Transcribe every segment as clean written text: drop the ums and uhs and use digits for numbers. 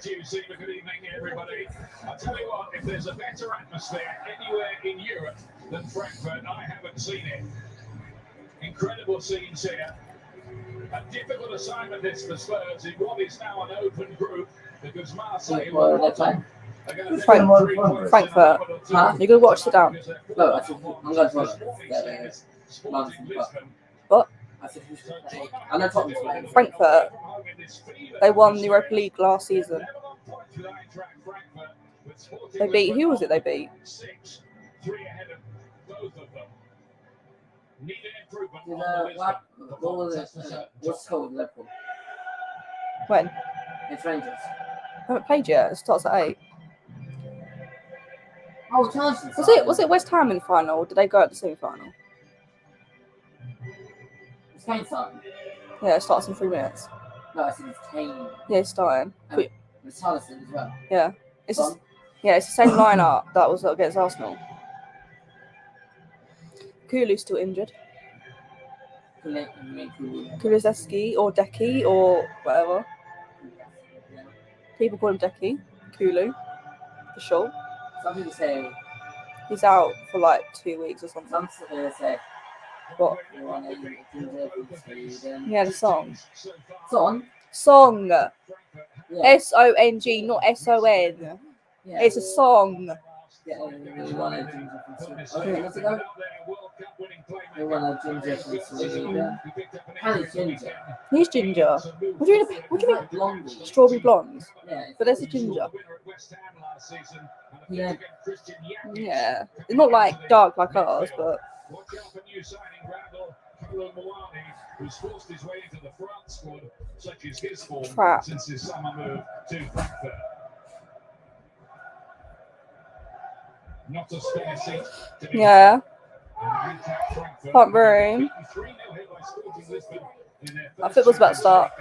Tuesday. Good evening, everybody. I'll tell you what, if there's a better atmosphere anywhere in Europe than Frankfurt, I haven't seen it. Incredible scenes here. A difficult assignment this for Spurs in what is now an open group because Marseille are going to Frankfurt. Huh? You go watch it down. No, I said, I'm going to What? I said, I'm not talking to him. Frankfurt. They won the Europa League last season. They beat, who was it they beat? 3 ahead of both of them. Need an improvement on the What was it? What's called Liverpool? When? It's Rangers. I haven't played yet. It starts at 8. Oh, Chelsea. Was it West Ham in the final? Or did they go at the semi-final? It's Kane starting. Yeah, it starts in 3 minutes. No, I said it's Kane. Yeah, it's starting. It's Hudson as well. Yeah. It's the same lineup that was against Arsenal. Kulu's still injured. Kulusevski or Deki or whatever. People call him Deki. Kulu. For sure. Some people say he's out for like 2 weeks or something. Some say what? Yeah, the song. Song. Yeah. S-O-N-G, not S-O-N. Yeah. It's a song. Yeah, we wanted ginger. We wanted ginger from Sweden. Harry's ginger. He's ginger. What do you mean? Blonde. Strawberry blonde. Yeah. But there's a ginger. Yeah. Yeah. It's not like dark like ours, but. Watch out for new signing Watchalong, who's forced his way into the front squad, such as his form since his summer move to Frankfurt. Not a spare seat. Yeah. Front room. I think it was about to start.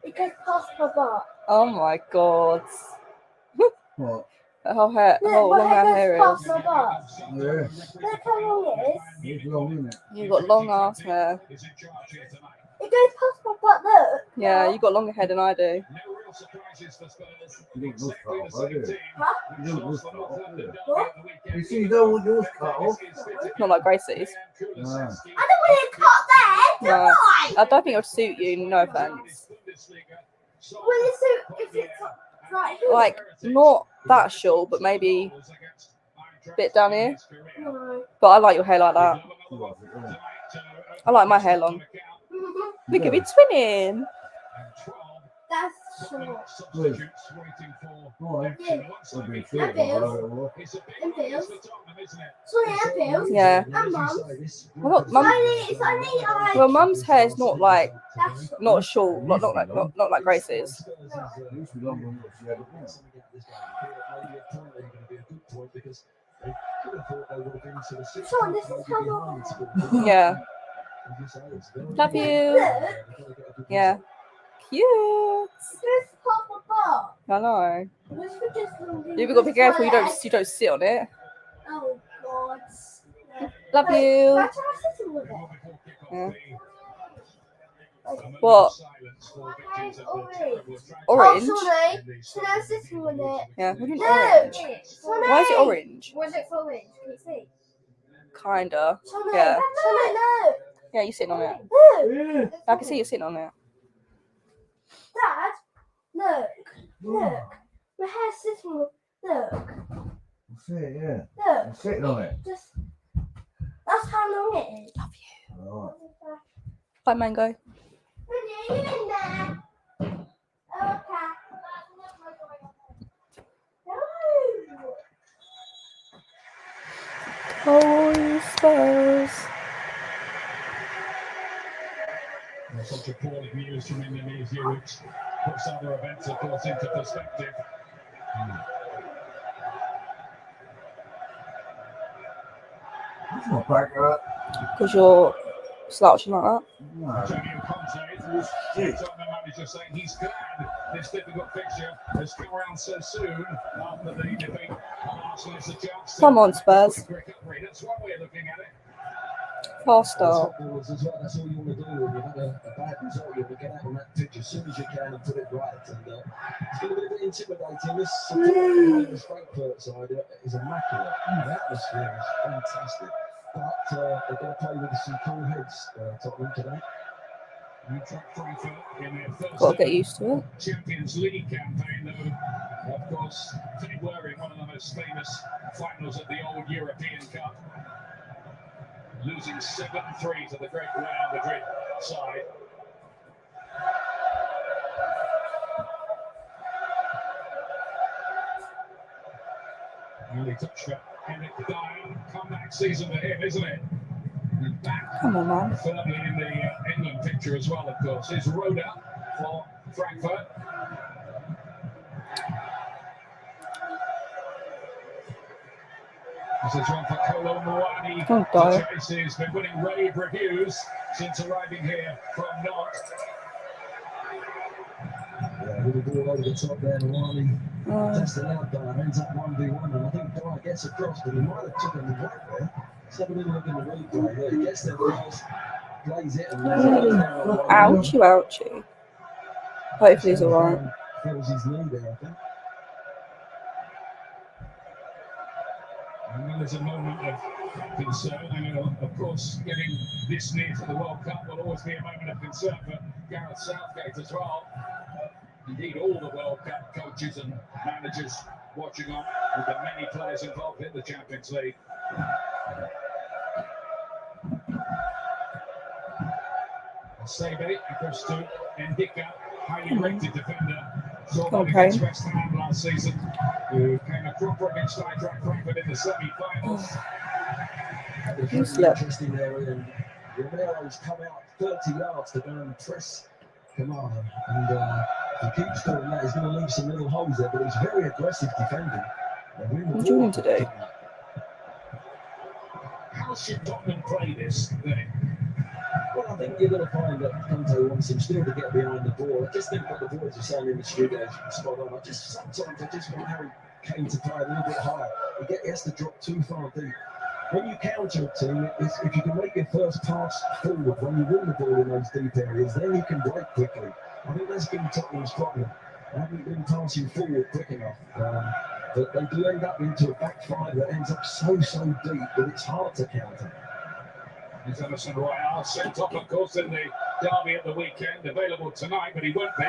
It goes past my butt. Oh my god. What? How long her hair is. Past my butt. Yeah. Look how long it is. It's long, isn't it? You got long ass hair. It goes past my butt, look. Yeah, you got longer hair than I do. You don't look cut off, I do. Huh? You don't look cut off, do What? you? You see, you don't want yours cut off. Not like Gracie's. No. I don't want it cut there, do No. I? I don't think it would suit you, no offense. Will it suit if it's right here? Like, not that short, but maybe a bit down here. No. But I like your hair like that. You like it, yeah. I like my hair long. Look at me twinning. That's short. Wait. Why? Yeah. It'll be And short, Bills. but I don't know. And Bills. Sorry, and Bills. Yeah. And Mum's. Well, Mum's hair is not like That's short. not short, not like Grace's. It used to be longer than what she had it now. Sean, this is how long it is. Yeah. Love you. Look, Yeah. Cute. this is past my butt. I know. This is just long. You've got to be careful you don't sit on it. Oh, God. Love Wait, you. that's how I'm sitting with it. Yeah. What? Orange? Oh, Shawnee. Should I sitting with it? Yeah. What do you mean No. orange? Shawnee. Why is it orange? Why is it orange? Can you see? Kinda. Shawnee. Yeah. Shawnee, no. Yeah, you're sitting on it. Look. Yeah. I can see you sitting on it. Dad, look. Look. My hair's sitting with. Look. That's it, yeah. Look. I'm sitting on it. Just. That's how long it is. Love you. Alright. Bye, Mango. Really, are you in there? Okay. No. Oh, Spurs. Such appalling news from Indonesia, which puts other events, of course, into perspective. That's not back right. Because you're slouching like that. No. Antonio Conte, Tottenham manager, saying he's glad this difficult fixture has come around so soon after the defeat. Arsenal is a chance. Come on, Spurs. That's one way of looking at it. Fast start. Footballers as well, that's all you want to do when you've had a bad result. You want to get out on that pitch as soon as you can and put it right. And it's been a bit intimidating. This support Frankfurt side is immaculate. The atmosphere is fantastic. But they've got to play with some cool heads, Tottenham today. Eintracht Frankfurt in their first Got to get used to it. Champions League campaign, though, of course, they were in one of the most famous finals of the old European Cup, losing 7-3 to the great Real Madrid side. Early touch for Henrik Dyer. Comeback season for him, isn't it? And back Come on, man. firmly in the England picture as well, of course. Is Roda for Frankfurt. This is one for Kolo Muani. Don't die. He's been winning rave reviews since arriving here from Nantes. Yeah, little ball over the top there, Muani. Just allowed Dyer, ends up 1v1, and I think Dyer gets across, but he might have took him the right there. Let's have a little look in the replay. Yeah, he gets there first, plays it, and Ouchie, ouchie. Hopefully he's alright. Feels his knee there, I think. And then there's a moment of concern. I mean, of course, getting this near to the World Cup will always be a moment of concern for Gareth Southgate as well. Indeed, all the World Cup coaches and managers watching on, with the many players involved in the Champions League. Sebe across to Ndika, highly rated defender. Saw that against West Ham last season, who came a cropper against Eintracht Frankfurt in the semi-finals. It's an interesting area, and Romero's come out 30 yards to go and press Kamara, and if he keeps doing that, he's going to leave some little holes there, but he's very aggressive defending. What do you want to do? How should Tottenham play this thing? Well, I think you're going to find that Conte wants him still to get behind the ball. I just think what the boys are saying in the studio is spot on. Sometimes I just want Harry Kane to play a little bit higher. He has to drop too far deep. When you counter a team, if you can make your first pass forward when you win the ball in those deep areas, then you can break quickly. I think that's been Tottenham's problem. They haven't been passing forward quick enough. But they do end up into a back five that ends up so deep that it's hard to counter. Is Emerson Royale sent off, of course, in the derby at the weekend, available tonight, but he won't be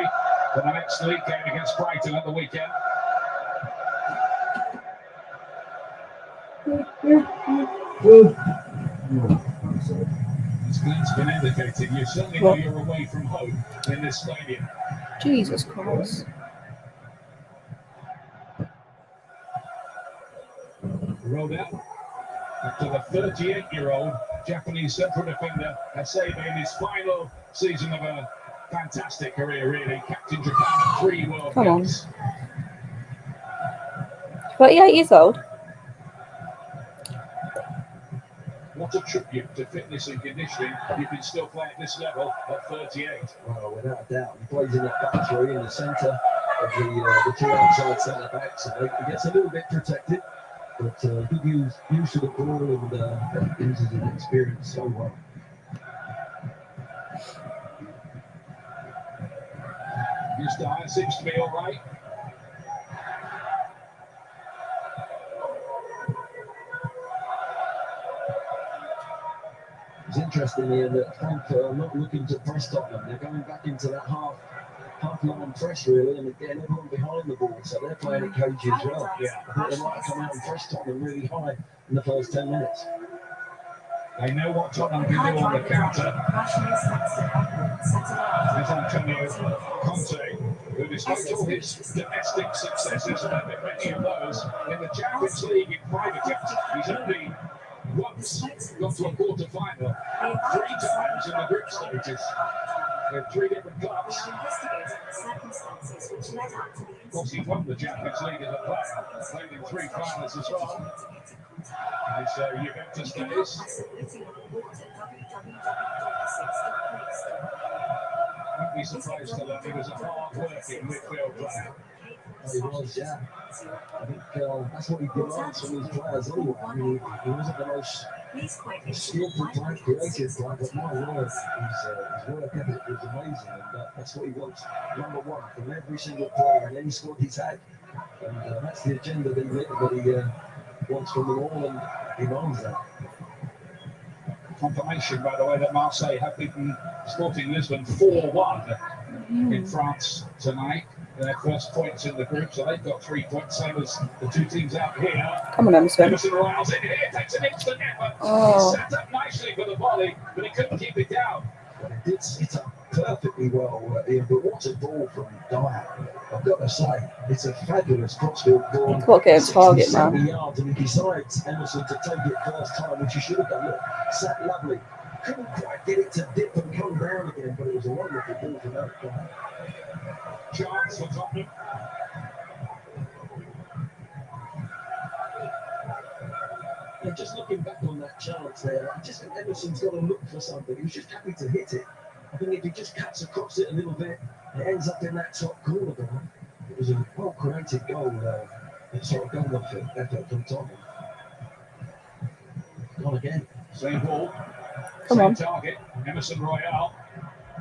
for the next league game against Brighton at the weekend. As Glenn's been indicated, you certainly know you're away from home in this stadium. Jesus Christ. Rolled out after the 38-year-old Japanese central defender Hasebe in his final season of a fantastic career, really. Captain Japan at 3 World Cups. 38 years old. What a tribute to fitness and conditioning. You can still play at this level at 38. Well, without a doubt. He plays in that back three in the centre of the two outside centre backs. So he gets a little bit protected, but good use to the ball and uses his experience so well. His diet seems to be all right. It's interesting here that Frankfurt are not looking to press Tottenham. They're going back into that half-line press, really, and they're getting everyone behind the ball. So they're playing it cagey as well. Yeah, I think they might come out and press Tottenham really high in the first 10 minutes. They know what Tottenham can do on the counter. There's Antonio Conte, who despite all his domestic successes, and there have been many of those, in the Champions League in private attempts, he's only once got to a quarter-final, 3 times in the group stages, with 3 different clubs. Of course, he won the Champions League as a player, played in 3 finals as well. His Juventus days. I wouldn't be surprised to learn he was a hard-working midfield player. He was, yeah. I think that's what he demands from his players anyway. I mean, he wasn't the most skillful player, creative player, but my word, his work ethic was amazing, and that's what he wants, number one, from every single player in any squad he's had. And that's the agenda that he wants from them all, and he demands that. Confirmation, by the way, that Marseille have beaten Sporting Lisbon 4-1 in France tonight. Their first points in the group, so they've got 3 points, same as the two teams out here. Come on, Emerson. Emerson Royals in here, takes an instant effort. Oh. He set up nicely for the volley, but he couldn't keep it down. Well, it did sit up perfectly well, Ian, but what a ball from Dyer. I've got to say, it's a fabulous crossfield ball. You've got to get a target, 60, 70 man. yards, and he decides Emerson to take it first time, which he should have done. Look, sat lovely. Couldn't quite get it to dip and come down again, but it was a wonderful ball from Dyer. Chance for Tottenham. Yeah, just looking back on that chance there, I just think Emerson's got to look for something. He was just happy to hit it. I think if he just cuts across it a little bit, it ends up in that top corner there. It was a well-created goal, sort of goal effort from Tottenham. Gone again. Same ball. Come Same on. target. Emerson Royale.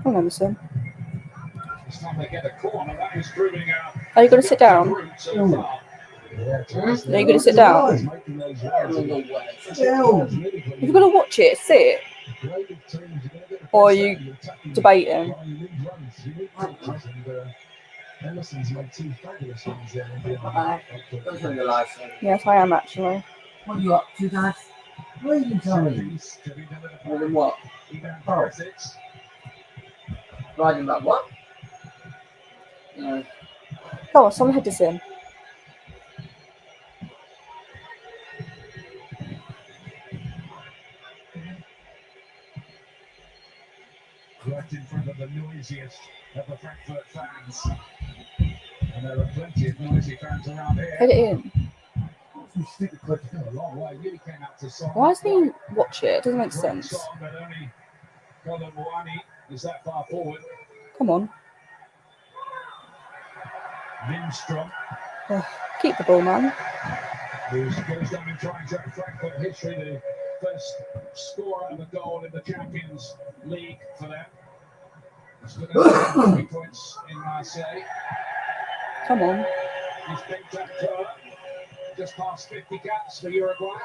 Come on, Emerson. This time they get a corner. That is proving Are you going to sit down? so far. Yeah, Are you going to sit down? making those runs. If you're going to watch it, sit. Or are you debating? Emerson's made 2 fabulous runs there. Those are your life. Yes, I am actually. What are you up to, Dad? What are you telling me? More than what? Oh. Riding about what? No. Come on, someone head this in. Right in front of the noisiest of the Frankfurt fans. And there are plenty of noisy fans around here. Head it in. You stick the clip a long way. Really came out to song. Why doesn't he watch it? It doesn't make sense. Song, but only Colin is that far forward. Come on. Lindstrom, Keep the ball, man. who goes down in Eintracht Frankfurt history, the first scorer of a goal in the Champions League for them. He's got 3 points in Marseille. Come on. He's picked up just past 50 caps for Uruguay.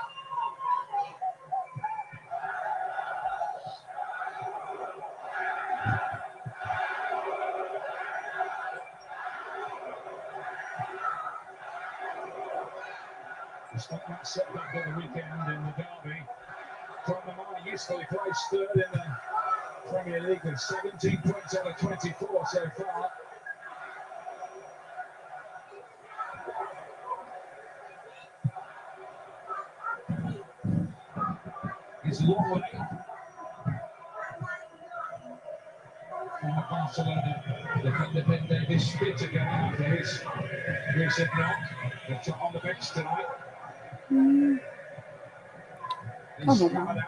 Despite that setback on the weekend in the derby, Tottenham are usefully placed third in the Premier League with 17 points out of 24 so far. It's a long way from Barcelona. The Davis spit again after his recent knock. On the bench tonight. Come on, man.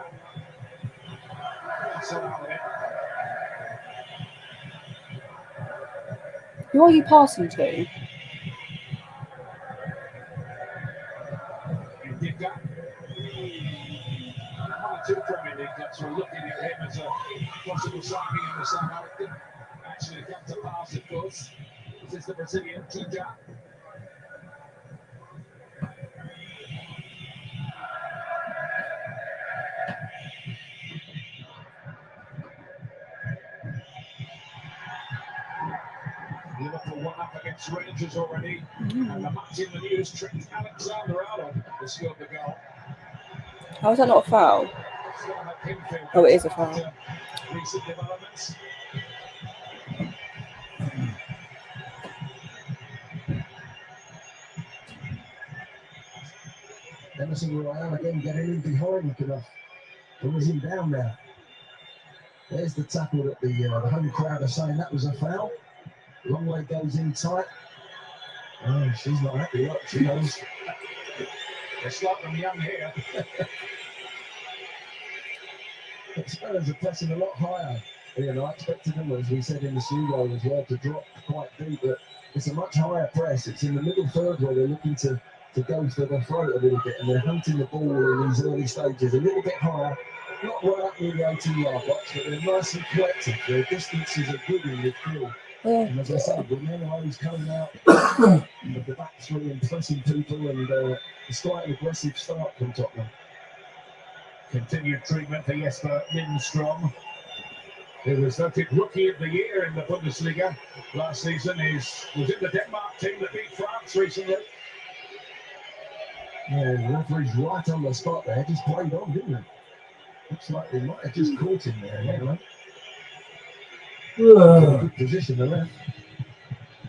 Who are you passing to? He did that. 1 or 2 Premier League clubs were looking at him as a possible signing in the summer. It didn't actually come to pass, of course. This is the Brazilian Tita. Liverpool 1 up against Rangers already. And the match in the news, Trent Alexander-Arnold has scored the goal. How is that not a foul? Oh, it is a foul. Recent developments. Emerson Royale again getting in behind enough. Brings him down now. There's the tackle that the home crowd are saying that was a foul. Long way goes in tight. Oh, she's not happy. Look, she knows. It's like them young here. The Spurs are pressing a lot higher. And I expected them, as we said in the studio as well, to drop quite deep, but it's a much higher press. It's in the middle third where they're looking to go for the throat a little bit, and they're hunting the ball in these early stages a little bit higher, not right up near the 18-yard box, but they're nice and collective. Their distances are good in midfield. Yeah. And as I said, Romero's coming out of the back three and pressing people, and it's quite an aggressive start from Tottenham. Continued treatment for Jesper Lindstrom, who was voted Rookie of the Year in the Bundesliga last season. Was in the Denmark team that beat France recently. Yeah, the referee's right on the spot there, just played on, didn't he? Looks like they might have just caught him there, anyway. Good position, the left.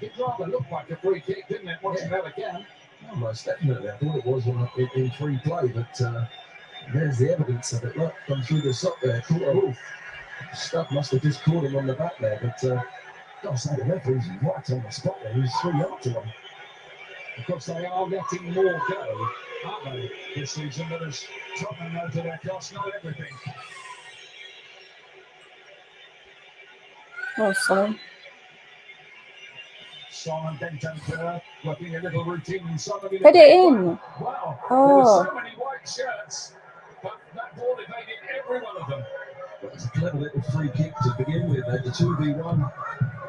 It rather looked like a free kick, didn't it? Watching that again. Almost definitely. I thought it was in free play, but there's the evidence of it. Look, come through the sock there. Stuff must have just caught him on the back there, but gotta say, the referee's right on the spot there. He's 3 up to him. Of course, they are letting more go, aren't they, this season? But as Tottenham know to their cost, not everything. Oh, Son. Son and Bentancur working a little routine in Son. Head it in. Wow, Oh. there were so many white shirts, but that ball evaded every one of them. Well, it's a clever little free kick to begin with. The 2v1.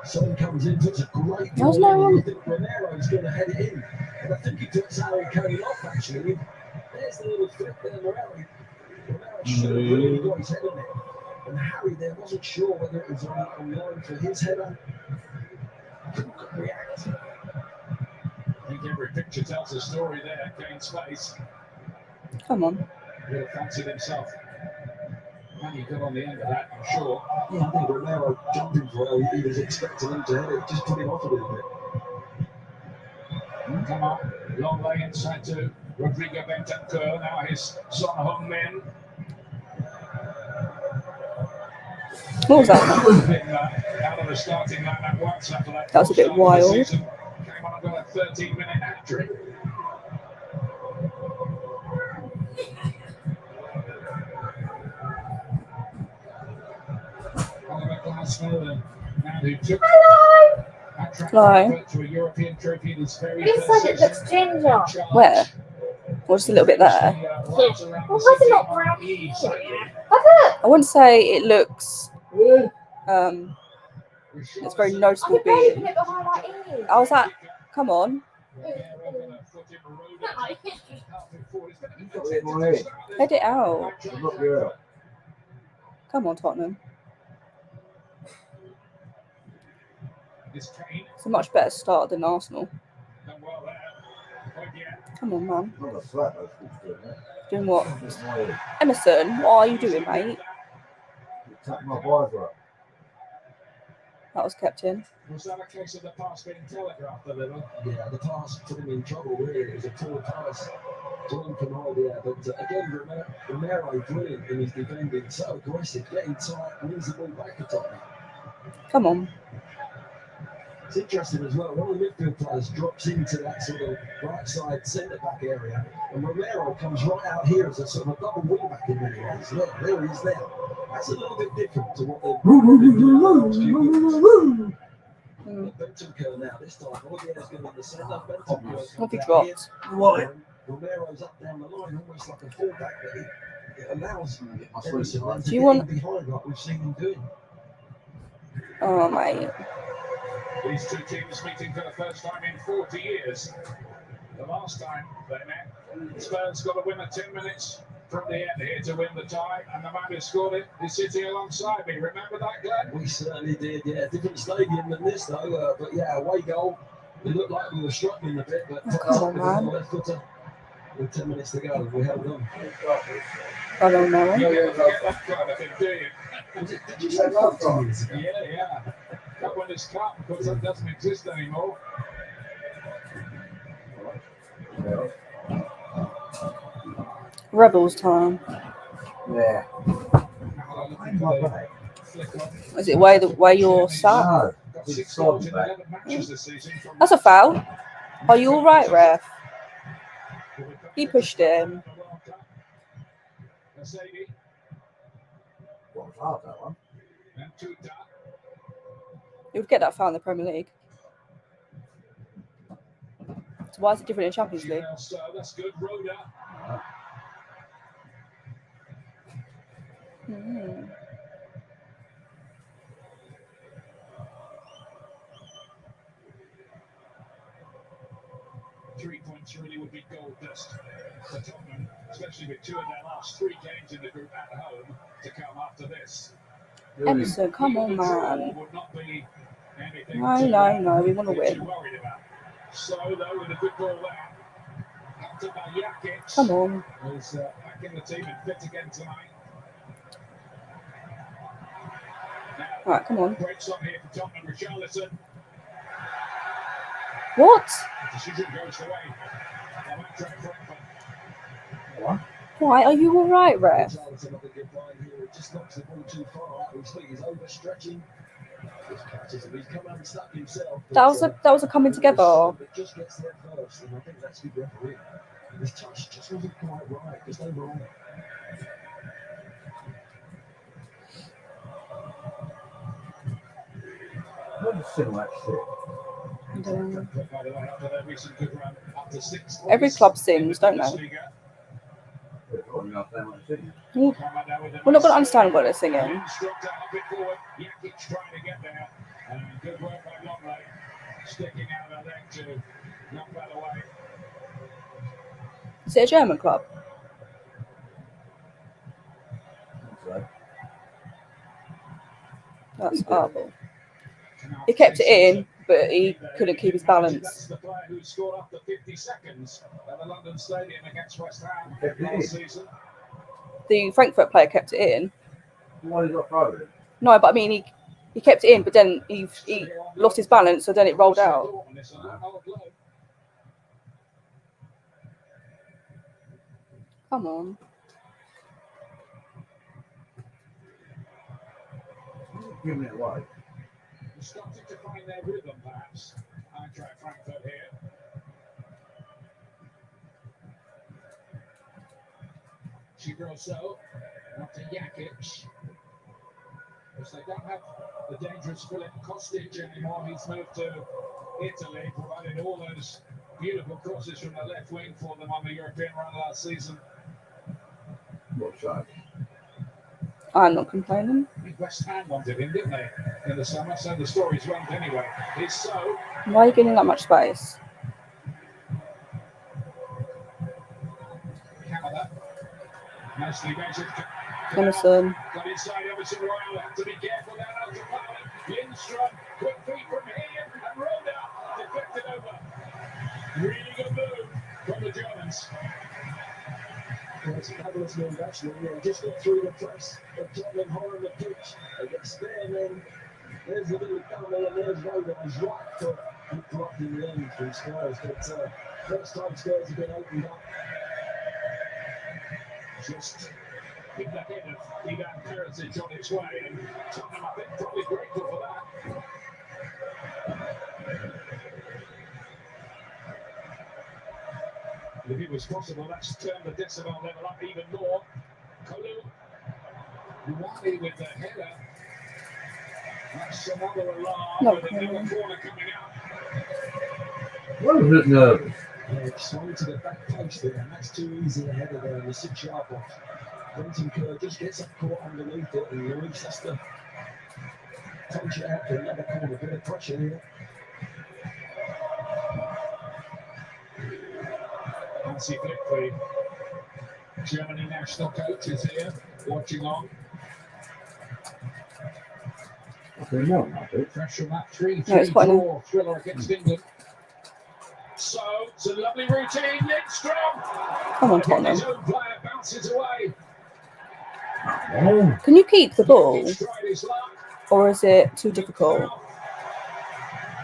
Son comes in, puts a great There's ball no in. one. I think Romero's going to head it in. And I think he took Harry Kane off, actually. There's the little flip there, Romero should have really got his head on it. And Harry there wasn't sure whether it was on line for his header. Couldn't react. I think every picture tells a story there. Kane's face. Come on. Really fancied himself. And he got on the end of that, I'm sure. Yeah, I think Romero jumping for it. He was expecting him to hit it. Just put him off a little bit. Come on, long way inside to Rodrigo Bentancur. Now his Son Heung-min. What was that? Been, out of the starting lineup once after that. That was a bit wild. Came on and got a 13-minute hat-trick. Oliver Glasner, the man who took Eintracht Frankfurt to a European trophy in his very This first side it looks season. ginger. Where? Or just a little bit there? Well, why is it not brown here? I wouldn't say it looks. It's very noticeable I can being. put the highlight in. I was like, come on. Head it out. Come on, Tottenham. It's a much better start than Arsenal. Come on, man. Doing what? Emerson, what are you doing, mate? That was kept in. Was that a case of the pass being telegraphed a little? Yeah, the pass put him in trouble, really. It was a poor pass to one from Idea. But again, Romero brilliant in his defending, so aggressive, getting tight, wins the ball back at Tottenham. Come on. It's interesting as well, one of the midfield players drops into that sort of right side centre-back area, and Romero comes right out here as a sort of a double wing-back in many ways. Look, there he is there. That's a little bit different to what they've been doing the last few weeks. Bentancur now, this time, Audier's going in the centre. Bentancur What have you comes out dropped? here. Romero's up down the line, almost like a fullback, but it allows Emerson to get in behind like we've seen him doing. Oh, mate. These two teams meeting for the first time in 40 years. The last time they met, Spurs got to win at 10 minutes from the end here to win the tie, and the man who scored it is sitting alongside me. Remember that, Glenn? We certainly did, yeah. Different stadium than this, though. But yeah, away goal. It looked like we were struggling a bit, but come on, man. Left footer. With 10 minutes to go, we held on. I don't know. You don't forget that kind of thing, do you? Did you say 40 minutes ago? Yeah. That one is cut because that doesn't exist anymore. Rebels time. Yeah. Is it where you're sat? No. Got 6 goals in 11 matches this season. That's a foul. Are you all right, ref? He pushed him. What was hard, that one? Yeah. You would get that far in the Premier League. So why is it different in Champions League? So that's good. Rhoda. Mm. Three points really would be gold dust for Tottenham, especially with 2 of their last 3 games in the group at home to come after this. Emerson, come on, Even a draw man. would not be anything No, to, we want to be win. too worried about. So, though, with a good ball there, Hunter Yakic Come on. is back in the team and fit again tonight. Now, Right, come on. great shot here for Tottenham. Richarlison. What? Decision goes the way of Eintracht Frankfurt. What? Why are you all right, ref? Richarlison, I think you'll find here, it just knocks the ball too far out of his feet. He's overstretching. Just catches him. He's come unstuck himself. That was a coming together. It just gets there first, and I think that's good referee. His touch just wasn't quite right, just overall. What a silhouette shit. By the way, after their recent good run, up to 6 points. Every club sings, don't they? Bundesliga. We're not We're not going to understand what they're singing. Stroked out a bit forward. Yakic trying to get there. And good work by Longley. Sticking out a leg to knock that away. Is it a German club? That's horrible. He kept it in, but he couldn't keep his balance. That's the player who scored after 50 seconds at the London Stadium against West Ham Kept it in. last season. The Frankfurt player kept it in. Why did he not throw it? No, but I mean, he kept it in, but then he lost his balance, so then it rolled out. Come on. Giving it away. Starting to find their rhythm, perhaps. Eintracht Frankfurt here. Chigroso, not to Yakic. Because they don't have the dangerous Philip Kostic anymore. He's moved to Italy, provided all those beautiful crosses from the left wing for them on the European run last season. What shot? I'm not complaining. West Ham wanted him, didn't they, in the summer? So the story's run anyway. It's so. Why are you getting that much space? Canada. Nicely measured. Emerson. Got inside Emerson Royal. Have to be careful there. Out to Powell. Lindstrom. Quick feet from here. And Rhoda deflected over. Really good move from the Germans. Well, it's a fabulous move, actually. Yeah, just got through the press of Tottenham high on the pitch. They get spare, and then there's a little dummy, and there's Rhoda. He's right foot blocked in the end from Spurs. But first time Spurs have been opened up. Just in the head of Ivan Perisic on its way, and Tottenham, I think, probably grateful for that. If it was possible, that's turned the decimal level up even more. Kalu, Luwani with the header. That's another alarm with another corner coming up. What was it nervous? Yeah, it's swung to the back post there, and that's too easy a header there in the 6-yard box. Brenton Kerr just gets up caught underneath it, and Luis has to punch it out for another corner. Bit of pressure here. Hansi Flick, the Germany national coach, is here, Watchalong. Okay, no, I think. Fresh from that 3-3 No, it's quite draw thriller against England. So, it's a lovely routine. Lindstrom! Come on, Tottenham. His own player bounces away. Oh, Can you keep the ball, He's tried his luck. or is it too difficult?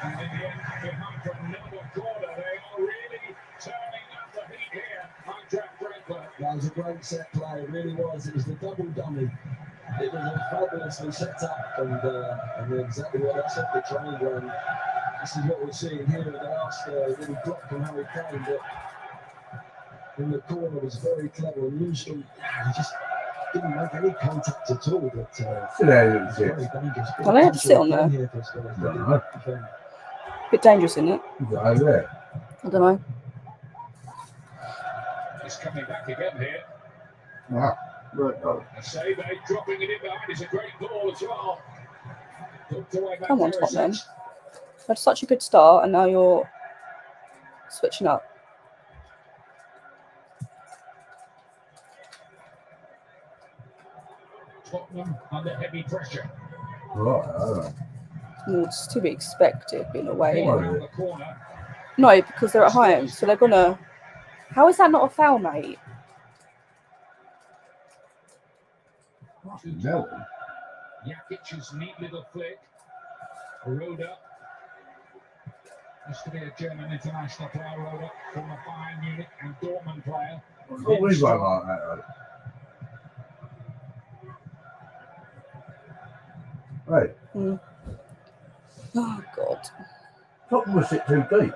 And in the end, behind for another corner. They are really turning up the heat here. Eintracht Frankfurt. That was a great set play, it really was. It was the double dummy. It was fabulously set up, and exactly what I said, the triangle. And this is what we're seeing here in the last little block from Harry Kane. But in the corner was very clever. And Lindstrom, he just didn't make any contact at all. But Sit there, you very sit. dangerous. Well, they have to sit on there. Here for Spurs. They didn't No. defend. Bit dangerous, isn't it? You got over there. I don't know. He's coming back again here. Right. Right, go. And Save dropping it in behind is a great ball as well. Looked away back Come on, there, Tottenham. Essex. Had such a good start, and now you're switching up. Tottenham under heavy pressure. Right, all right. Well, it's to be expected being away. Come on. Around the corner. No, because they're at home, so they're gonna. How is that not a foul, mate? No. Jakic's neat little flick. Roda. Used to be a German international player, Roda, from the Bayern Munich and Dortmund player. Always like that. Right. Oh God. Tottenham was sit too deep.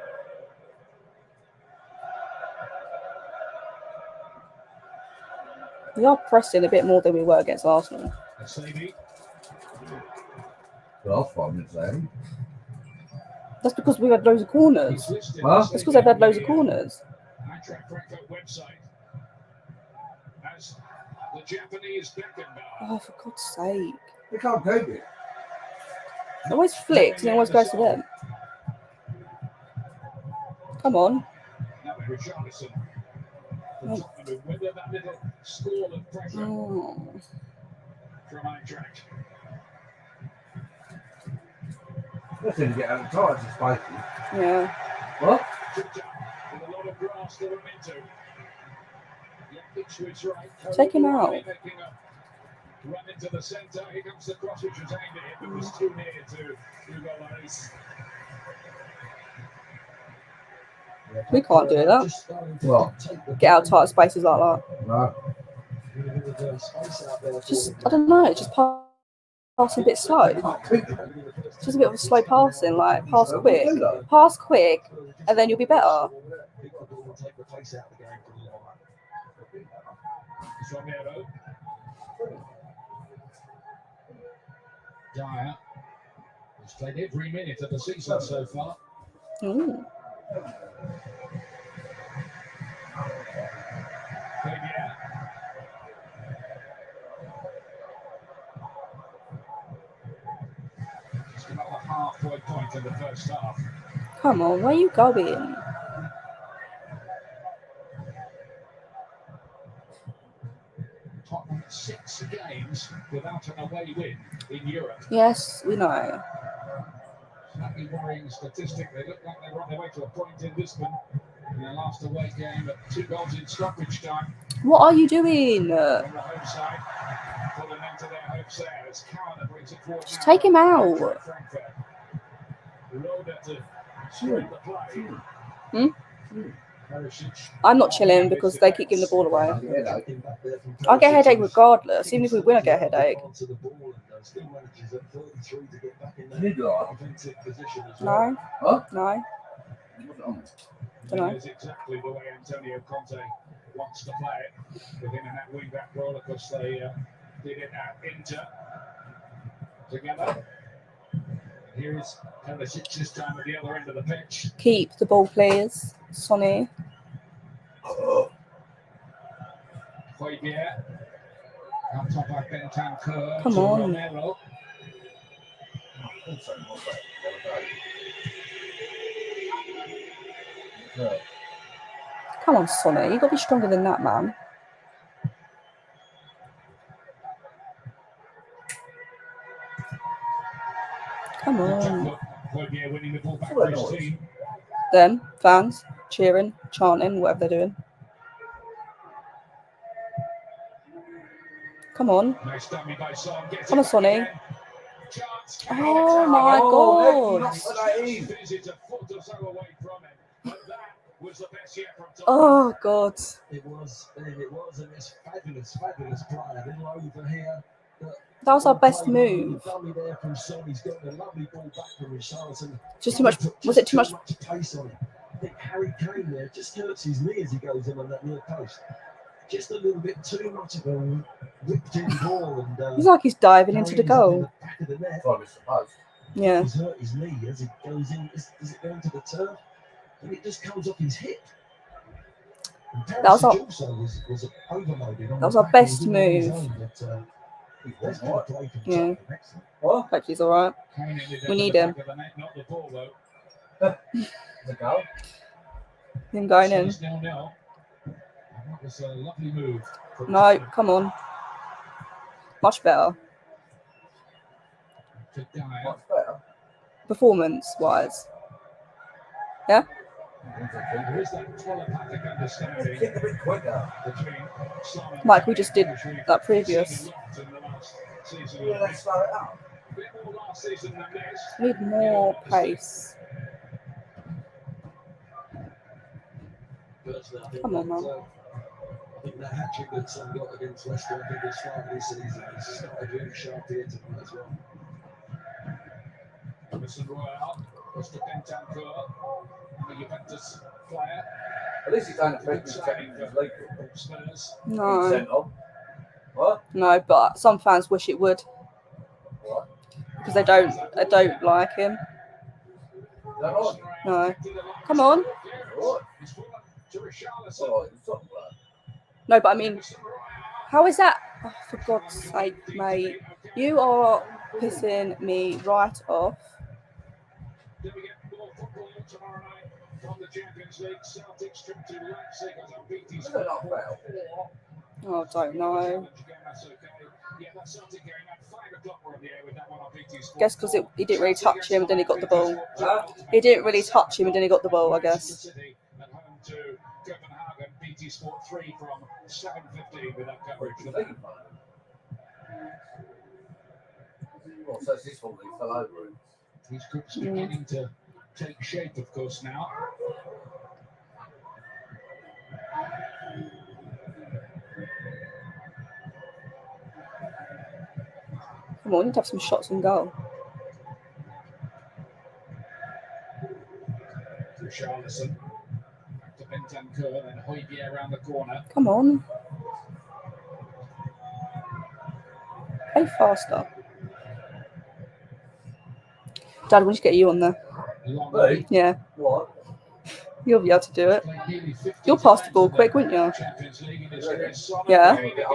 We are pressing a bit more than we were against Arsenal. Asabi. The last 5 minutes there. That's because we've had loads of corners. He's listed Huh? as That's because they've had loads of corners. Eintracht Frankfurt website as the Japanese Beckenbauer. Oh, for God's sake. They can't take it. It always flicks and it always goes to them. Come on. Now Richarlison. The Tottenham who weathered that little squall of pressure Oh. from Eintracht. They seem to get out of tight to spicy. Yeah. What? Tripped up with a lot of grass to run into. Jakic to his right. Take him out. Making a run into the centre. Here comes the cross, which was aimed at him, but was too near to Hugo Lloris. We can't do that. What? Get out of tight spaces like that. No. Just, I don't know, just passing a bit slow. Just a bit of a slow passing, like pass quick. Pass quick, and then you'll be better. Romero. Dyer has played every minute of the season so far. Ooh. Fabian. Just another halfway point in the first half. Come on, where are you going? Tottenham 6 games without an away win in Europe. Yes, we know. Slightly worrying statistic. They look like they were on their way to a point in Lisbon in their last away game, but 2 goals in stoppage time What are you doing? on the home side. Pulling into their home sales. Cowan brings it forward. Just take him out. Frankfurt. Roda to spread the play. Hmm? Perisic. I'm not chilling because they keep giving the ball away. I get a headache regardless. Even if we win, I get a headache. No, Huh? no, don't know. Is exactly the way Antonio Conte wants to play it. With him in that wing-back role, of course, they did it at Inter together. Here is Perisic this time at the other end of the pitch. Keep the ball, please, Sonny. Højbjerg. On top by Bentancur. Come to on. Romero. Come on, Sonny. You've got to be stronger than that, man. Come on. Højbjerg winning the ball back for his team. Them, fans, cheering, chanting, whatever they're doing. Come on. Nice dummy by Son. Gets Come on, it Sonny. again. Chance. Oh, my God. This is a foot or so away from him. But that was the best yet from Tottenham. Oh, God. It was, and it's fabulous play. A little over here. That was our best move. Dummy there from Son. He's got a lovely ball back from Richarlison. Just too much. Was it too much? Pace on it. I think Harry Kane there just hurts his knee as he goes in on that near post. just a little bit too much of a whipped in ball, and It's like he's diving into the goal. the back of the net. Thought it was supposed. Yeah. He's hurt his knee as it goes in. Does it go into the turf? And it just comes off his hip. That was our- was overloaded on That was the our back. best He was in on his move. own, but, that's good play from Yeah. Tottenham. Excellent. What? Hopefully he's all right. Kane ended up We at need the him. back of the net, not the ball though. The goal? Him going So in. it's 0-0. And that was a lovely move. from No, Tottenham come on. Much better. to Dyer. Much better. Performance-wise. Yeah? There is that telepathic understanding Kick a bit quicker. between Simon Like we and just did Kane, which we've that previous. seen a lot in the last season. Yeah, let's slow it up. A bit more last season than this. We need more pace. Personally, I think Come on, that, man. I think that hat-trick that Son got against Leicester, I think it's start of this season. He's started really sharp here tonight as well. Emerson Royale was the Bentancur, the Juventus player. At least he's done a bit of checking his leg. Spurs. No. Sent off. What? No, but some fans wish it would. What? Because they don't like him. Is that right? No. Come on. What? Oh, it's not bad. No, but I mean, how is that? Oh, for God's sake, mate. You are pissing me right off. Do we get more football tomorrow night from the Champions League? Celtics trip to Leipzig as unbeaten. Is that not fair? Oh, I don't know. Yeah, that Celtic game at 5 o'clock we're on the air with that one on BT Sport. Guess because he didn't really touch him and then he got the ball. Huh? He didn't really touch him and then he got the ball, I guess. At home to Copenhagen, BT Sport 3 from 7:15 with that coverage. What do you think about it? Well, so it's his fault that he fell over it. These groups beginning to take shape, of course, now. Come on, we need to have some shots on goal. To Charlison. Back to Bentancur, then Højbjerg around the corner. Come on. Play faster. Dad, we need to get you on there. Hey. Yeah, What? you'll be able to do it. You'll pass the ball quick, wouldn't you? Champions League in his career. Yeah. Kane again.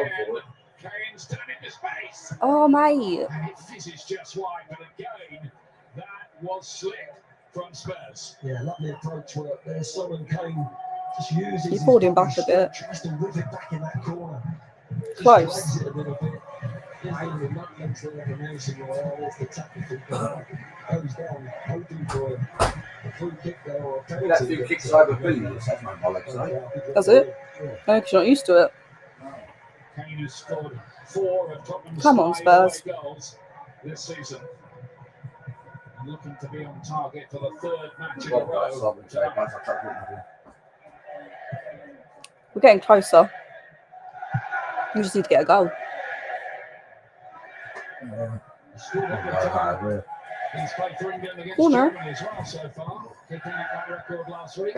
Kane's turned into space. Oh, mate. And it fizzes just wide, but again, that was slick from Spurs. Yeah, lovely approach work there. Son and Kane just uses He his pulled him body back a strength, bit. tries to whip it back in that corner. Just Close. drags it a little bit. Kane with not length there for Nelson Royale. There's the tackle from goes down, hoping for a free kick there or a penalty. That few kicks over billions, that's no bollocks, eh? Does it? No, because you're not used to it. Kane has scored 4 of Tottenham's Come on, 5 Spurs. away goals this season. And looking to be on target for the 3rd match in a row tonight. We're getting closer. We just need to get a goal. Scored every time. He's played for England against Corner. Germany as well so far, keeping up that record last week.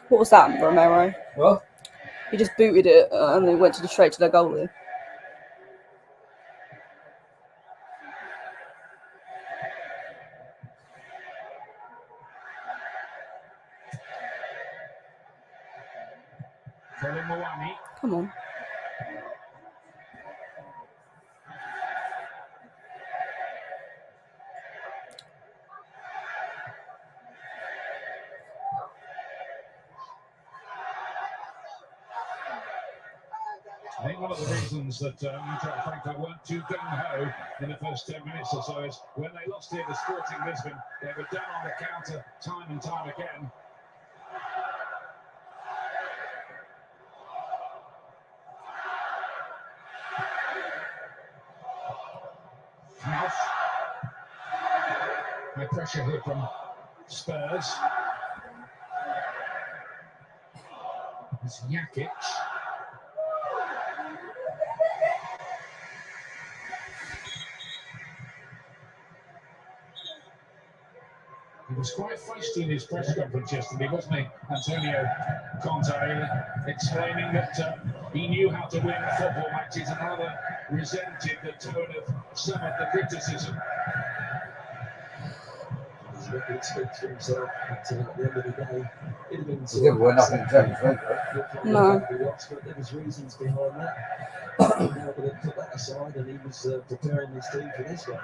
What was that, Romero? What? He just booted it and then went straight to the goalie. Colin Mwani. Come on. I think one of the reasons that Eintracht Frankfurt weren't too gung-ho in the first 10 minutes or so is when they lost here to Sporting Lisbon, they were down on the counter time and time again. Knauf. High pressure here from Spurs. It's Jakic. He was quite feisty in his press conference yesterday, wasn't he, Antonio Conte, explaining that he knew how to win football matches and rather resented the tone of some of the criticism. He's making it speak for himself, but at the end of the day, it had been Yeah, we're not in Champions League, No. but there was reasons behind that. Now, but put that aside, and he was preparing his team for this one.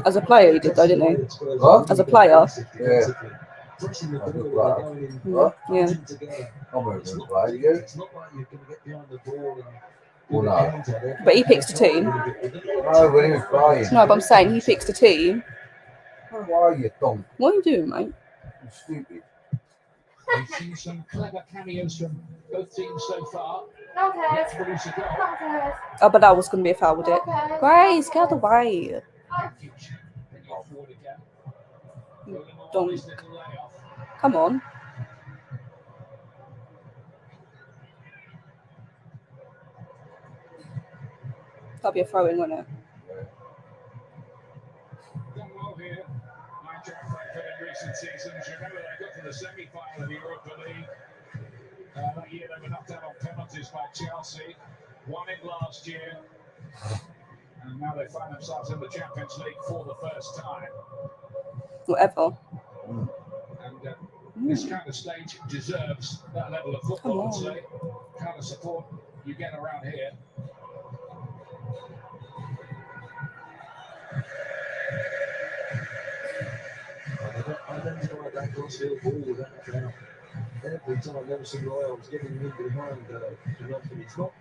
As a player, he did though, didn't he? What? As a player. Yeah. Pressing the As a ball, player. they're going in, What? Yeah. punching together. I'm a It's good not player, like- you? It's not like you're going to get behind the ball and Well, do no. a counter. They're But he picks a team. No, when he was playing. No, but I'm saying he fixed a team. Why are you dumb? What are you doing, mate? You're stupid. We've seen some clever cameos from both teams so far. Not hers. Let's produce a goal. Not hers. Oh, but that was going to be a foul, would it? Not hers. Grace, get out the way. Bring it forward again. Rolling on Don't. his little layoff. Come on. That'll be a throw in, won't it? Done well here. Eintracht Frankfurt in recent seasons. Remember they got to the semi-final of the Europa League. That year they were knocked out on penalties by Chelsea. Won it last year. And now they find themselves in the Champions League for the first time. Whatever. And this kind of stage deserves that level of football, I'd say. Kind of support you get around here. I never tried that crossfield ball with that now. Every time Nelson Royals getting in behind Jonathan, it's not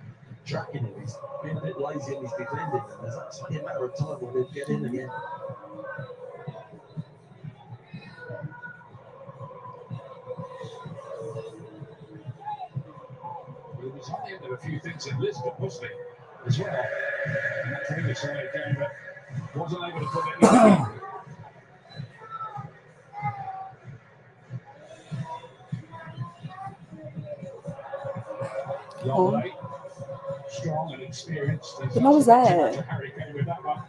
tracking him, he's being a bit lazy in his defending. And it's only a matter of time when he'll get in again. He was on the end of a few things in Lisbon, wasn't he? As well. And that previous away game, but wasn't able to put anything. Young, strong and experienced. But no one's there. Harry Kane with that one.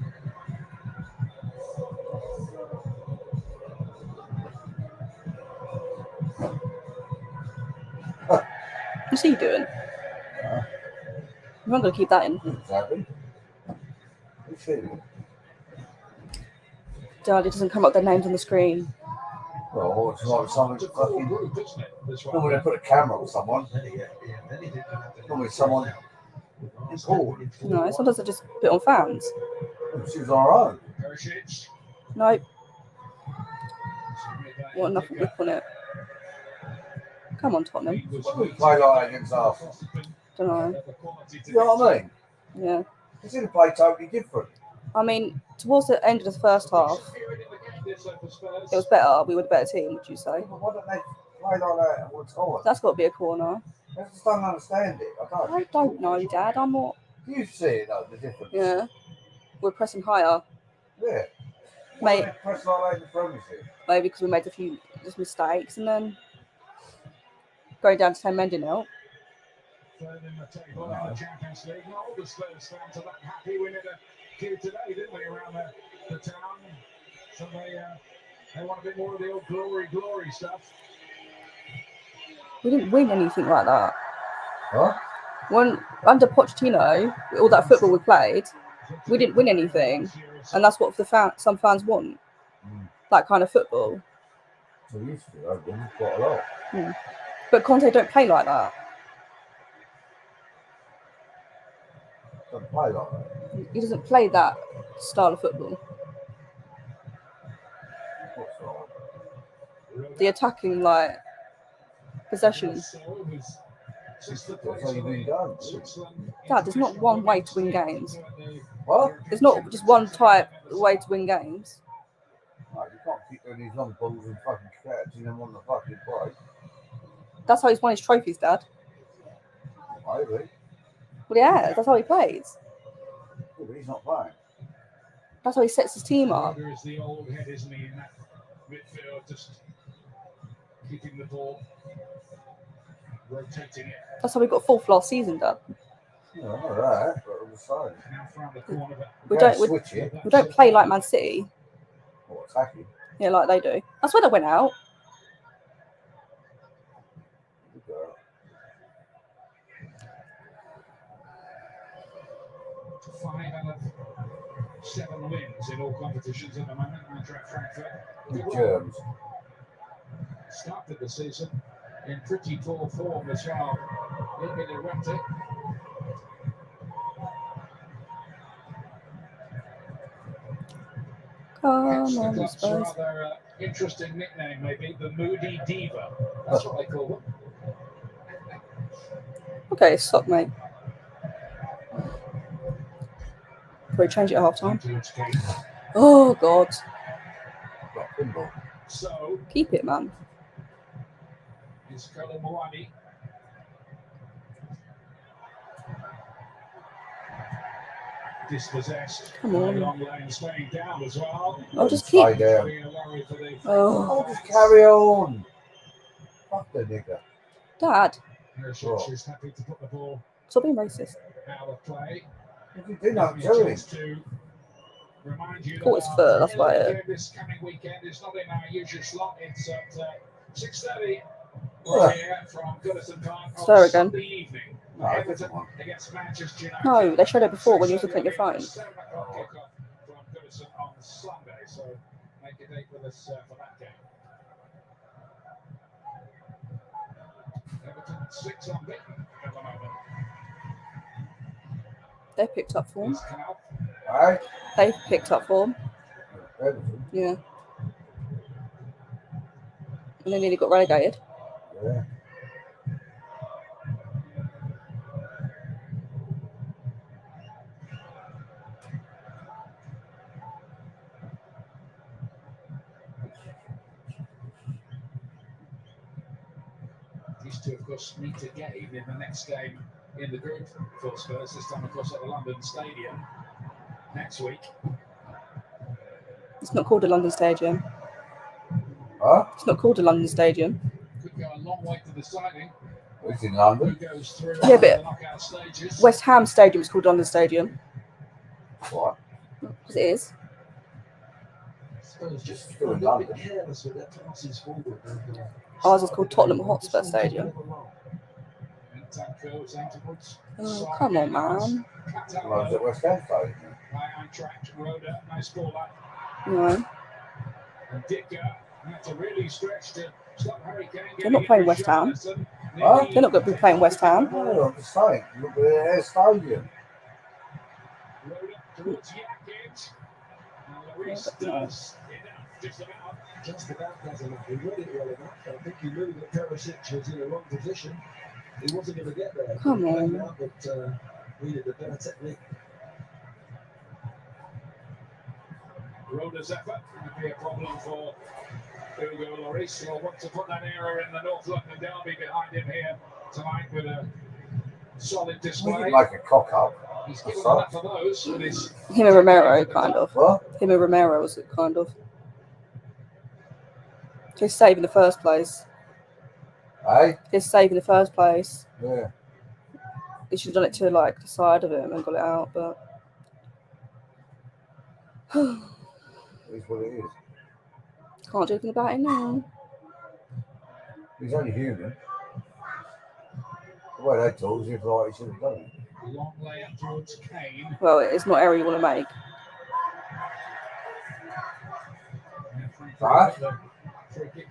What's he doing? I'm not going to keep that in. Exactly. Who's feeling? Dad, it doesn't come up their names on the screen. Well, it's like someone It's a full fucking. group, isn't it? This one. Normally they put a camera on someone. Then he didn't have to. Normally someone important. No, sometimes they just put it on fans. She was our own. Perisic. Nope. Want enough whip on it. Come on, Tottenham. Why do we play like that against us? Don't know. You know what I mean? Yeah. We should have played totally different. I mean, towards the end of the first half, it was better. We were the better team, would you say? Why don't they play like that all the time? That's got to be a corner. I just don't understand it. I don't know, Dad. I'm not. You see it though, the difference. Yeah. We're pressing higher. Yeah. Mate. Press like that in the Premiership. Maybe because we made a few just mistakes and then going down to 10 men didn't help. Third in the table in the Champions League. Not all the Spurs fans are that happy winning a kid today, didn't they, around the town? So they want a bit more of the old glory stuff. We didn't win anything like that. Huh? When under Pochettino, all that football we played, we didn't win anything, and that's what some fans want. That kind of football. We used to, I've won quite a lot. But Conte don't play like that. Don't play like that. He doesn't play that style of football. What's wrong? The attacking, like, possession. That's how you've been done. Dad, there's not one way to win games. What? There's not just one type way to win games. No, you can't keep doing these long balls and fucking catching them on the fucking break. That's how he's won his trophies, Dad. Maybe. Well, yeah, that's how he plays. Yeah, but he's not playing. That's how he sets his team up. There is the old head, isn't he, in that midfield, just keeping the ball, rotating it. That's how we got fourth last season, Dad. Yeah, I know that, but I'm just saying. Now from the corner, but We Can't don't. switch it. We don't play like Man City. Or attacking. Yeah, like they do. That's why they went out. Good girl. 5 out of 7 wins in all competitions at the moment. Eintracht Frankfurt. Good germs. Started the season in pretty poor form as well. A little bit erratic. Hence the club's Spurs. rather interesting nickname, maybe the Moody Diva. That's what they call them. Okay, stop, mate. Probably change it at half time. Towards Kane. Oh, God. Got pinball. So Keep it, man. is Shaunnahblaney. Dispossessed. Come on. Long lane staying down as well. I'll just Lie keep. down. Being a worry for the Oh, Oh, just carry on. Fuck the nigger. Dad, Hershey is happy to put the ball stop being racist. out of play. If you do not Gives tell me a him. chance to remind you Caught that his our foot, that's why. Premier League game this coming weekend is not in our usual slot. It's at 6:30. Ugh. We're here from Goodison Park Stir on again. Sunday evening. No, I Everton didn't want. against Manchester United. No, they showed it before when you was looking at your phone. 7 o'clock kickoff from Goodison on Sunday. So make a date with us for that game. Everton 6 unbeaten at the moment. They picked up form. He's Cal. Aye? They picked up form. Everton. Yeah. And they nearly got relegated. Yeah. These two, of course, need to gain in the next game in the group for Spurs, this time, of course, at the London Stadium next week. It's not called a London Stadium. Huh? It's not called a London Stadium. Could go a long way to deciding It's in who London. goes through Yeah, but the knockout stages. West Ham Stadium is called London Stadium. What? Because it is. Spurs just Still a in little London. bit careless with their passes forward. Ours is called Tottenham Hotspur Stadium. Oh, come on, man. Well, it's at West Ham Stadium. By Eintracht, Roda, nice ball up. No. And Dicker had to really stretch to stop Harry Kane. They're not playing West Ham. Huh? They're not going to be playing West Ham. No, I'm just saying. Look at their stadium. Roda towards Yakic. And Lloris does enough, just about does enough. He read it well enough. I think he knew that Perisic was in the wrong position. He wasn't going to get there. Come on. Out, but needed a better technique. Roda's effort would be a problem for Hugo Lloris. He'll want to put that error in the North London derby behind him here tonight with a solid We display. can make a cock up. He's given enough of those with his. Him and Romero, kind of. What? Him and Romero was it, kind of. His save in the first place. Hey? His save in the first place. Yeah. He should have done it to like the side of him and got it out, but It is what it is. can't do anything about it now. He's only human. The way they talk, as if like he should have done it. Long layup towards Kane. Well, it's not area you want to make. Huh?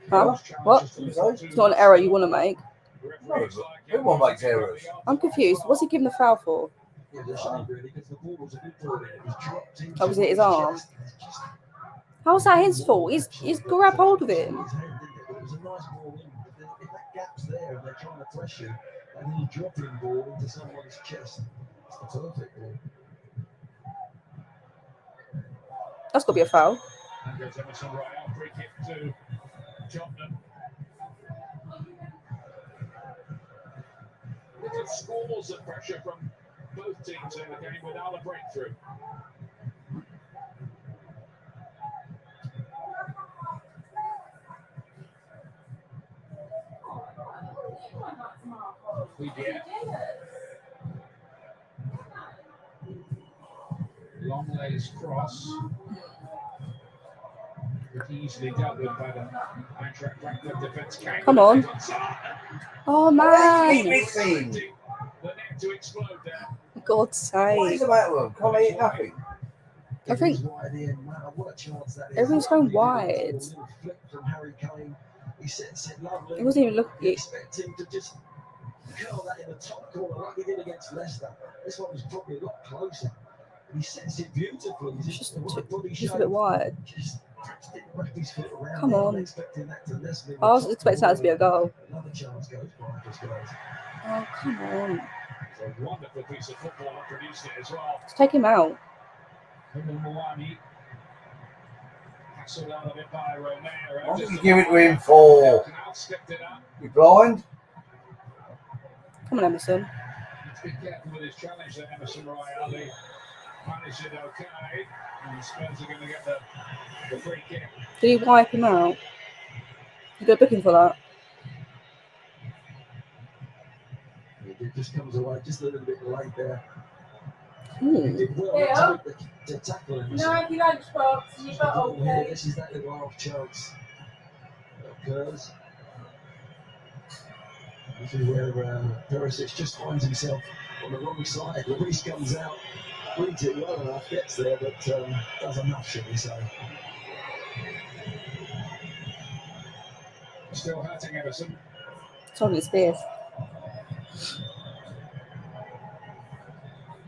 Huh? What? It's not an error you want to make. No, everyone makes errors. I'm confused. What's he giving the foul for? Yeah, there shouldn't really, because the ball was a good ball there. It was dropped into Oh, was it his arm? chest. Just How's that his fault? He's grabbed hold of him. his hand, didn't it? But it was a nice ball in. But then if that gap's there and they're trying to press you, and then you drop in ball into someone's chest, it's the perfect ball. That's got to be a foul. And goes Emerson Royale, free kick to Tottenham. Little scores of pressure from both teams in the game without a breakthrough. Lydia. Longley's cross. Easily dealt with by the Eintracht Frankfurt defence. Come on. Oh, Keep man. missing. The net to explode there. For God's What is sake. the matter with them? Can't they hit nothing? I think It was wide in. Wow, what a chance that is. everyone's going Lovely little wide. little flick from Harry Kane. He said lovely. It wasn't even You looking. expect him to just curl that in the top corner like he did against Leicester. This one was probably a lot closer. He sets it beautifully. It's just body a bit wide. Just perhaps didn't wrap his foot around. Come it. on. I'm expecting that to lessen I was expecting that to be a goal. Another chance goes by for Spurs. Oh, come on. It's a wonderful piece of football that produced it as well. Let's take him out. Mwani. Hassled out of it by Romero. What did you give it to him for? Now stepped it up. You blind? Come on, Emerson. Let's be careful with his challenge there, Emerson Royale. Managed it okay. And the Spurs are going to get the free kick. Did he wipe him out? You got a booking for that? It just comes away just a little bit late there. He Hmm. did well Yeah. to tackle him. No, if you lunchbox, you've got all Here, day. this is that little half chance that occurs. This is where Perisic just finds himself on the wrong side. Lloris comes out, reads it well enough, gets there, but does enough, should we say. Still hurting Emerson. Talking to Spears.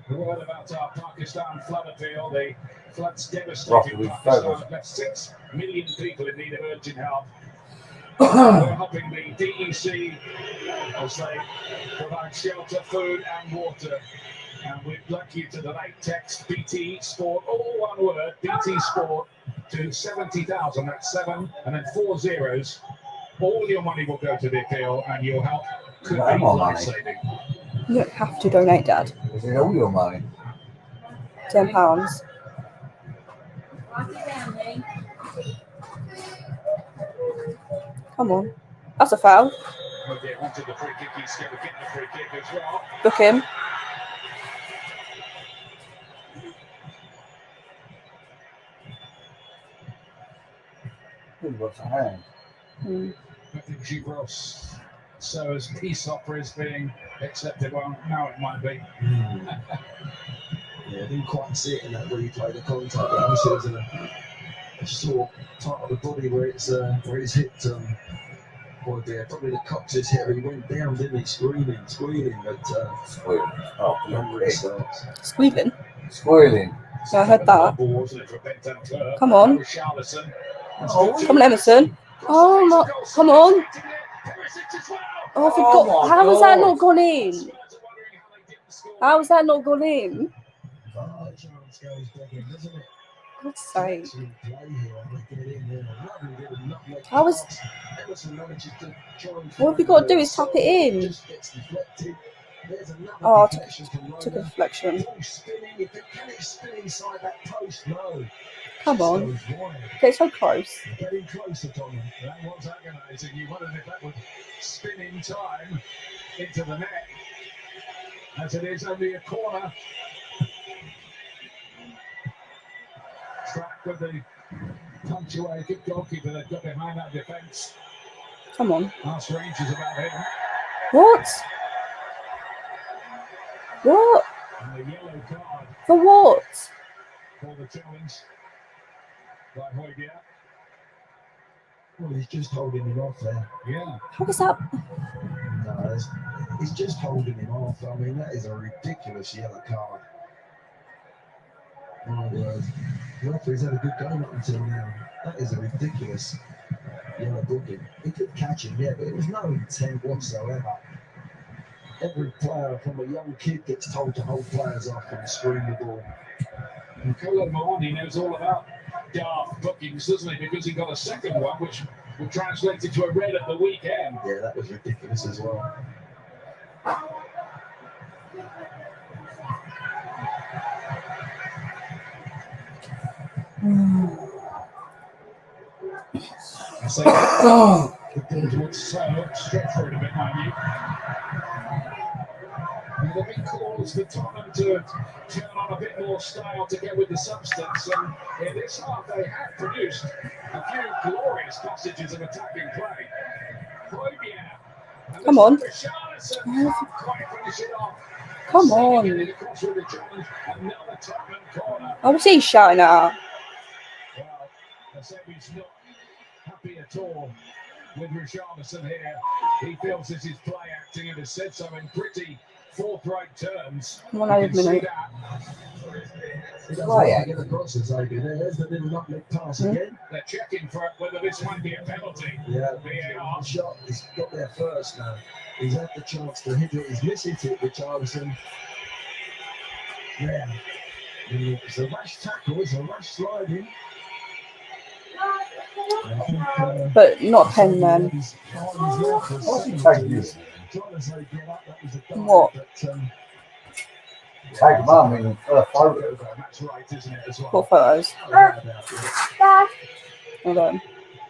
The word about our Pakistan flood appeal. The flood's Roughly devastating with Pakistan. feathers. Left 6 million people in need of urgent help. We're helping the DEC as they provide shelter, food and water. And we'd like you to donate. Text BT Sport, all one word, BT Sport, to 70,000. That's 7 and then 4 zeros. All your money will go to the appeal and your help could Well, be more money. life-saving. You don't have to donate, Dad. Is it all your money? £10. Write it down, Lee. Come on. That's a foul. Oh dear, wanted the free kick. He's going to get the free kick as well. Book him. Who's got a hand? Hmm. I think Givros. So as peace offer is being accepted, well, now it might be. Yeah, I didn't quite see it in that replay, the contact, but obviously there's a sore part of the body where it's hit. Boy, dear, probably the coccyx hit her. He went down, didn't he? Screaming, but Squealing. Oh, number big. it starts. Squealing. Squealing. Yeah, I heard that. Come on. Oh, Come on, Emerson. Oh, no. Come on. Oh, I forgot. Oh, my How has that God. not gone in? How has that not gone in? Oh, chance goes begging, doesn't it? God's sake. Excellent play here. They get in there. Lovely little nutmeg How is- pass. Emerson manages to try and What have you find got to do the is tap it in. Just gets deflected. There's another Oh, deflection from Took a Roma. deflection. Ball spinning. Can it spin inside that post? No. Come Just on. goes wide. Get so close. Getting closer, Tottenham. That was agonising. You wondered if that would spin in time into the net. As it is only a corner. Track with the punctuated goalkeeper that got behind that defence. Come on. Ask Rangers about him. What? What? And the yellow card For what? for the challenge by Højbjerg. Well, he's just holding him off there. Yeah. How was that? No, he's just holding him off. I mean, that is a ridiculous yellow card. My word. The referee's had a good game up until now. That is a ridiculous yellow booking. He could catch him, yeah, but it was no intent whatsoever. Every player from a young kid gets told to hold players off and screen the ball. And Colin Mahoney knows all about daft bookings, doesn't he? Because he got a second one, which would translate into a red at the weekend. Yeah, that was ridiculous as well. I say the Bulls would stretch for it a bit, mind you. And the big call signals for Tottenham to turn on a bit more style to get with the substance. And in this half, they have produced a few glorious passages of attacking play. Come on. Come on. I was he shouting at her. Well, I said he's not happy at all with Richarlison here. He feels this is play acting and has said so in pretty forthright terms. Come on, over a minute. He doesn't want to get across it, so there's the little uplift pass again. They're checking for whether this might be a penalty. Yeah, the shot has got there first now. He's had the chance to hit it. He's missing it, Richarlison. Yeah. It's a rash tackle, it's a rash sliding. But not a pen then. What? Take mum in photo. What photos? Hold on.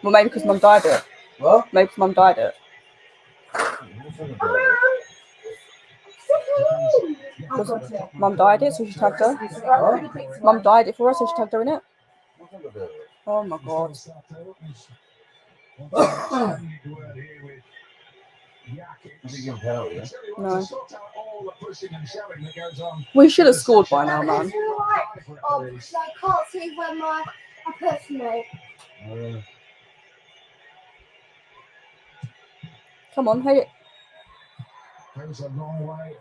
Well, maybe because mum died it. What? Maybe because mum died it. Mum died it, so she tagged her. Mum died it for us, so she tagged her in it. Oh my god. No. We should have scored by now, man. Oh, because I can't see where I personally. Come on, hey. Goes a long way.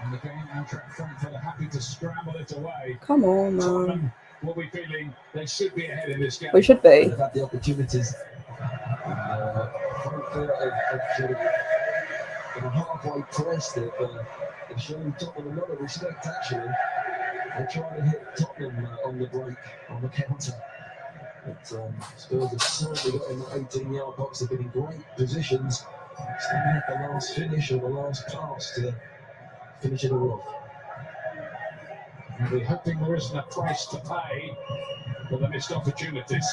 And again, Eintracht Frankfurt are happy to scramble it away. Come on, man. Tottenham will be feeling they should be ahead in this game. We should be. They've had the opportunities. Frankfurt have sort of in a halfway pressed it, but they've shown Tottenham a lot of respect actually. They're trying to hit Tottenham on the break, on the counter. But Spurs have certainly got in the 18-yard box. They've been in great positions. Standing at the last finish or the last pass to finish it all off. And we're hoping there isn't a price to pay for the missed opportunities.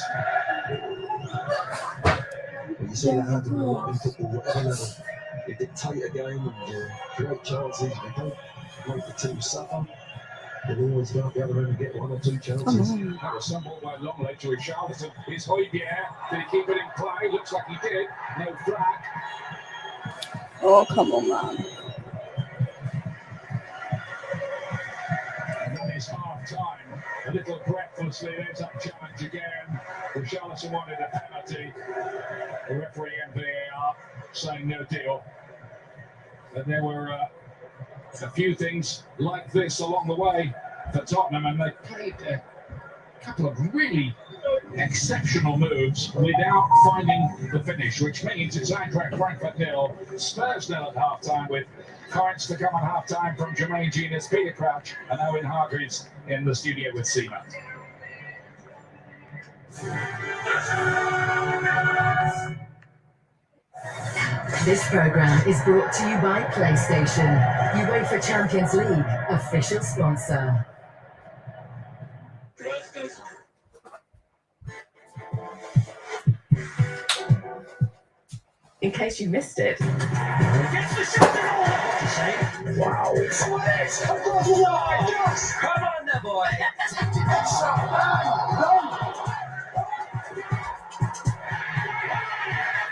Well, you see that happen a lot in football, whatever level. They dictate a game and create chances. They don't make the team suffer. They'll always go up the other end and get one or two chances. That was some ball by Longley to Richarlison. Is Højbjerg. Did he keep it in play? Looks like he did. No flag. Oh, come on, man. And then it's half time. A little breathlessly, there's that challenge again. Richarlison wanted a penalty. The referee and VAR saying no deal. And there were a few things like this along the way for Tottenham, and they played a couple of really exceptional moves without finding the finish, which means it's Eintracht Frankfurt 0, Spurs 0 at half-time, with comments to come at half-time from Jermaine Genius, Peter Crouch and Owen Hargreaves in the studio with Seema. This program is brought to you by PlayStation, UEFA Champions League official sponsor. In case you missed it. Gets the shot in all! Wow. Come on there, boy.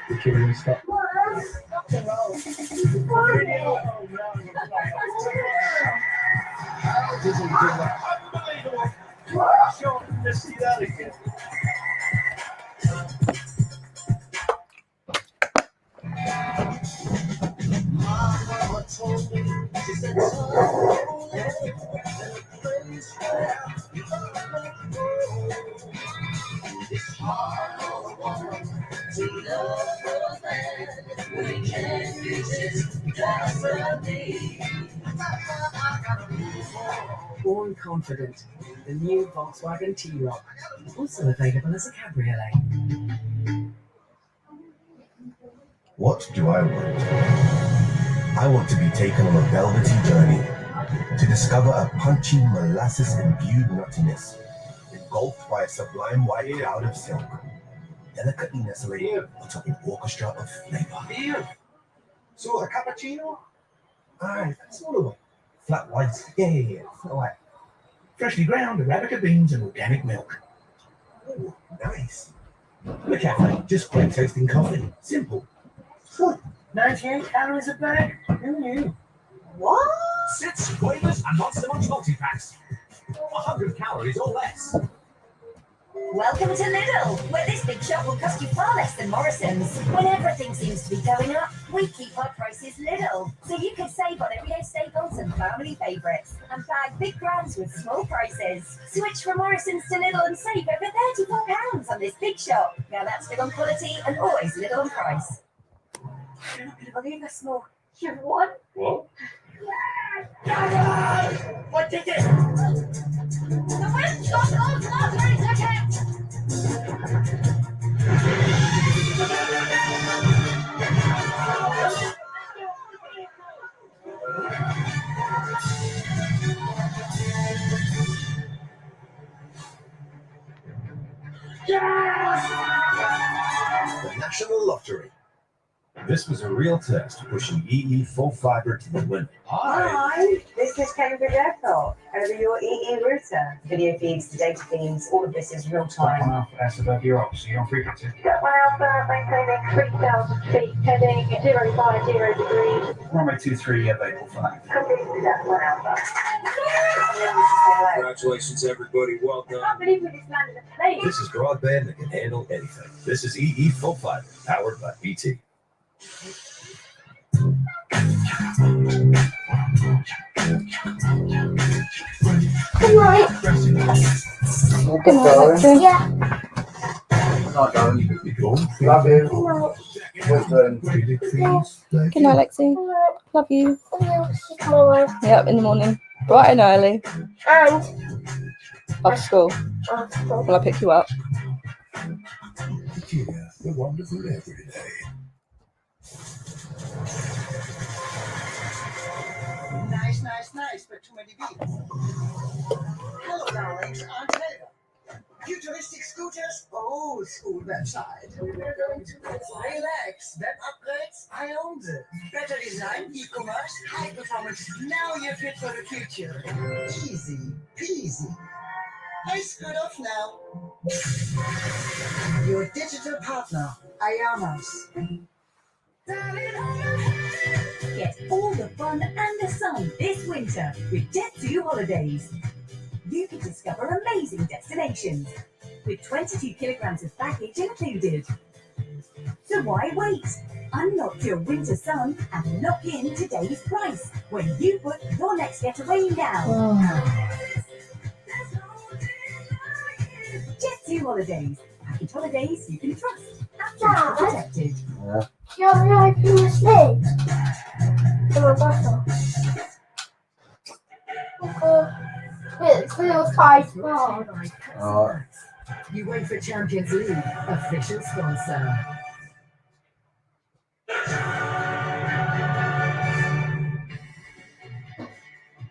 You're killing me, stop. How does he do that? Unbelievable! Sure, let's see that again. Born Confident, the new Volkswagen T-Roc, also available as a cabriolet. What do I want? I want to be taken on a velvety journey to discover a punchy, molasses-imbued nuttiness, engulfed by a sublime white cloud of silk, delicately nestling atop an orchestra of flavor. So, a cappuccino? Aye, that's all of it. Flat white. Yeah. Flat white. Freshly ground Arabica beans and organic milk. Oh, nice. The cafe, just great tasting coffee. Simple. 98 calories a bag. Who knew? What? 6 flavors and Monster Munch multi-packs. 100 calories or less. Welcome to Lidl, where this big shop will cost you far less than Morrison's. When everything seems to be going up, we keep our prices little, so you can save on everyday staples and family favourites, and bag big brands with small prices. Switch from Morrison's to Lidl and save over £34 on this big shop. Now that's still on quality and always Lidl on price. You're not going to believe this, Mo. You've won. What? What did it? The win shot on lottery ticket. The National Lottery. This was a real test, pushing EE full fibre to the limit. Hi, this is Cambridge Airport. Over your EE router. Video feeds to data feeds, all of this is real time. That's above your ops, so you're on frequency. Got 1 Alpha, maintaining 3,000 feet, heading 050 degrees. Runway 23 available for that. Completed at 1 Alpha. Congratulations, everybody. Well I can't done. believe we just landed a plane. This is broadband that can handle anything. This is EE full fibre, powered by BT. Good night. Good night, Lexi. Yeah. Not darling. You don't Love you. Good night. Good night, Lexi. Good night. Love you. See you tomorrow. Yep, in the morning. Bright and early. And After school. after. Will I pick you up? Yeah, we're wonderful every day. Nice, but too many beats. Hello, darlings. I'm Taylor. Futuristic scooters, old school website. Relax, web upgrades, I own them. Better design, e-commerce, high performance. Now you're fit for the future. Easy peasy. I screwed off now. Your digital partner, Ayamas. Get all the fun and the sun this winter with Jet2 Holidays. You can discover amazing destinations with 22 kilograms of baggage included. So why wait? Unlock your winter sun and lock in today's price when you book your next getaway now. Jet2 Holidays. Package holidays you can trust. Absolutely protected. You're right in the sleep. Come on, bottle. It feels quite small. UEFA Champions League, official sponsor.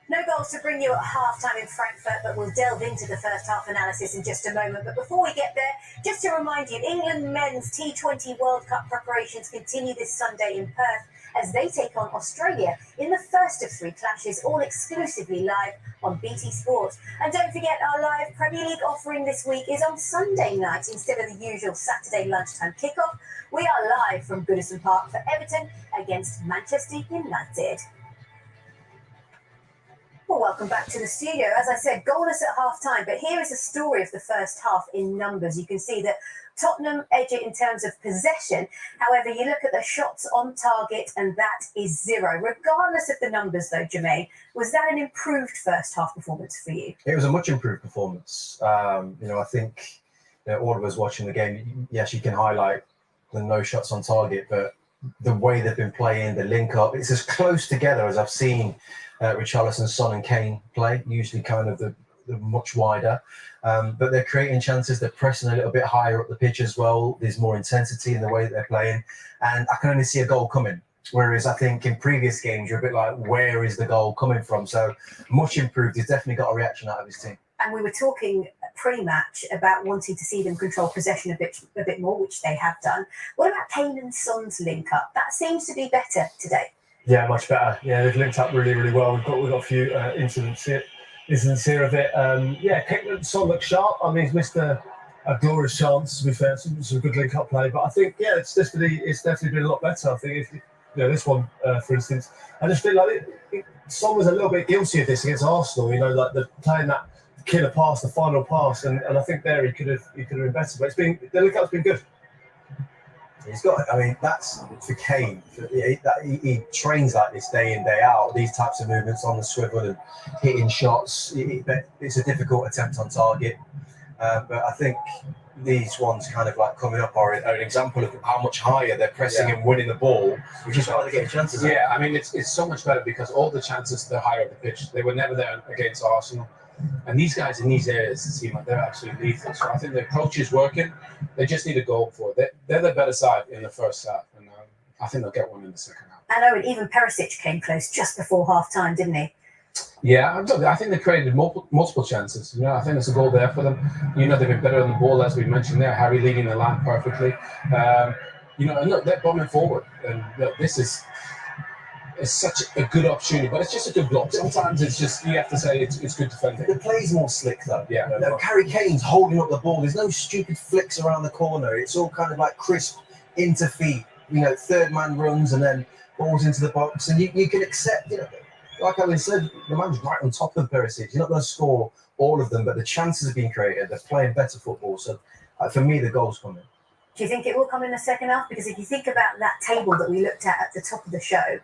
No goals to bring you at half-time in Frankfurt, but we'll delve into the first half analysis in just a moment. But before we get there, just to remind you, England men's T20 World Cup preparations continue this Sunday in Perth as they take on Australia in the first of 3 clashes, all exclusively live on BT Sport. And don't forget, our live Premier League offering this week is on Sunday night instead of the usual Saturday lunchtime kickoff. We are live from Goodison Park for Everton against Manchester United. Well, welcome back to the studio. As I said, goalless at half-time, but here is a story of the first half in numbers. You can see that Tottenham edge it in terms of possession. However, you look at the shots on target and that is 0. Regardless of the numbers, though, Jermaine, was that an improved first half performance for you? It was a much improved performance. I think all of us watching the game, yes, you can highlight the no shots on target, but the way they've been playing, the link up, it's as close together as I've seen Richarlison, Son and Kane play, usually kind of the much wider. But they're creating chances, they're pressing a little bit higher up the pitch as well. There's more intensity in the way that they're playing. And I can only see a goal coming. Whereas I think in previous games, you're a bit like, where is the goal coming from? So much improved. He's definitely got a reaction out of his team. And we were talking pre-match about wanting to see them control possession a bit more, which they have done. What about Kane and Son's link up? That seems to be better today. Yeah, much better. Yeah, they've linked up really, really well. We've got a few incidents here of it. Son looks sharp. I mean, he's missed a glorious chance, to be fair. Some good link-up play. But I think, it's definitely been a lot better. I think, this one, for instance, I just feel like Son was a little bit guilty of this against Arsenal, like playing that killer pass, the final pass, and I think there he could have been better. But the link-up's been good. He's got. I mean, that's for Kane. He trains like this day in, day out. These types of movements on the swivel and hitting shots. It's a difficult attempt on target, but I think these ones kind of like coming up are an example of how much higher they're pressing and winning the ball, which is why they're getting chances. Yeah, I mean, it's so much better because all the chances they're higher up the pitch. They were never there against Arsenal. And these guys in these areas seem like they're actually lethal. So I think the approach is working. They just need a goal for it. They're the better side in the first half. And I think they'll get one in the second half. I know, and even Perisic came close just before half-time, didn't he? Yeah, I think they created multiple chances. I think there's a goal there for them. They've been better on the ball, as we mentioned there. Harry leading the line perfectly. And look, they're bombing forward. And look, this is... It's such a good opportunity, but it's just a good block. Sometimes it's just, you have to say it's good defending. The play's more slick though. Yeah. Harry Kane's holding up the ball. There's no stupid flicks around the corner. It's all kind of like crisp into feet. Third man runs and then balls into the box. And you can accept, like I said, the man's right on top of Perisic. You're not going to score all of them, but the chances have been created. They're playing better football. So for me, the goal's coming. Do you think it will come in the second half? Because if you think about that table that we looked at the top of the show,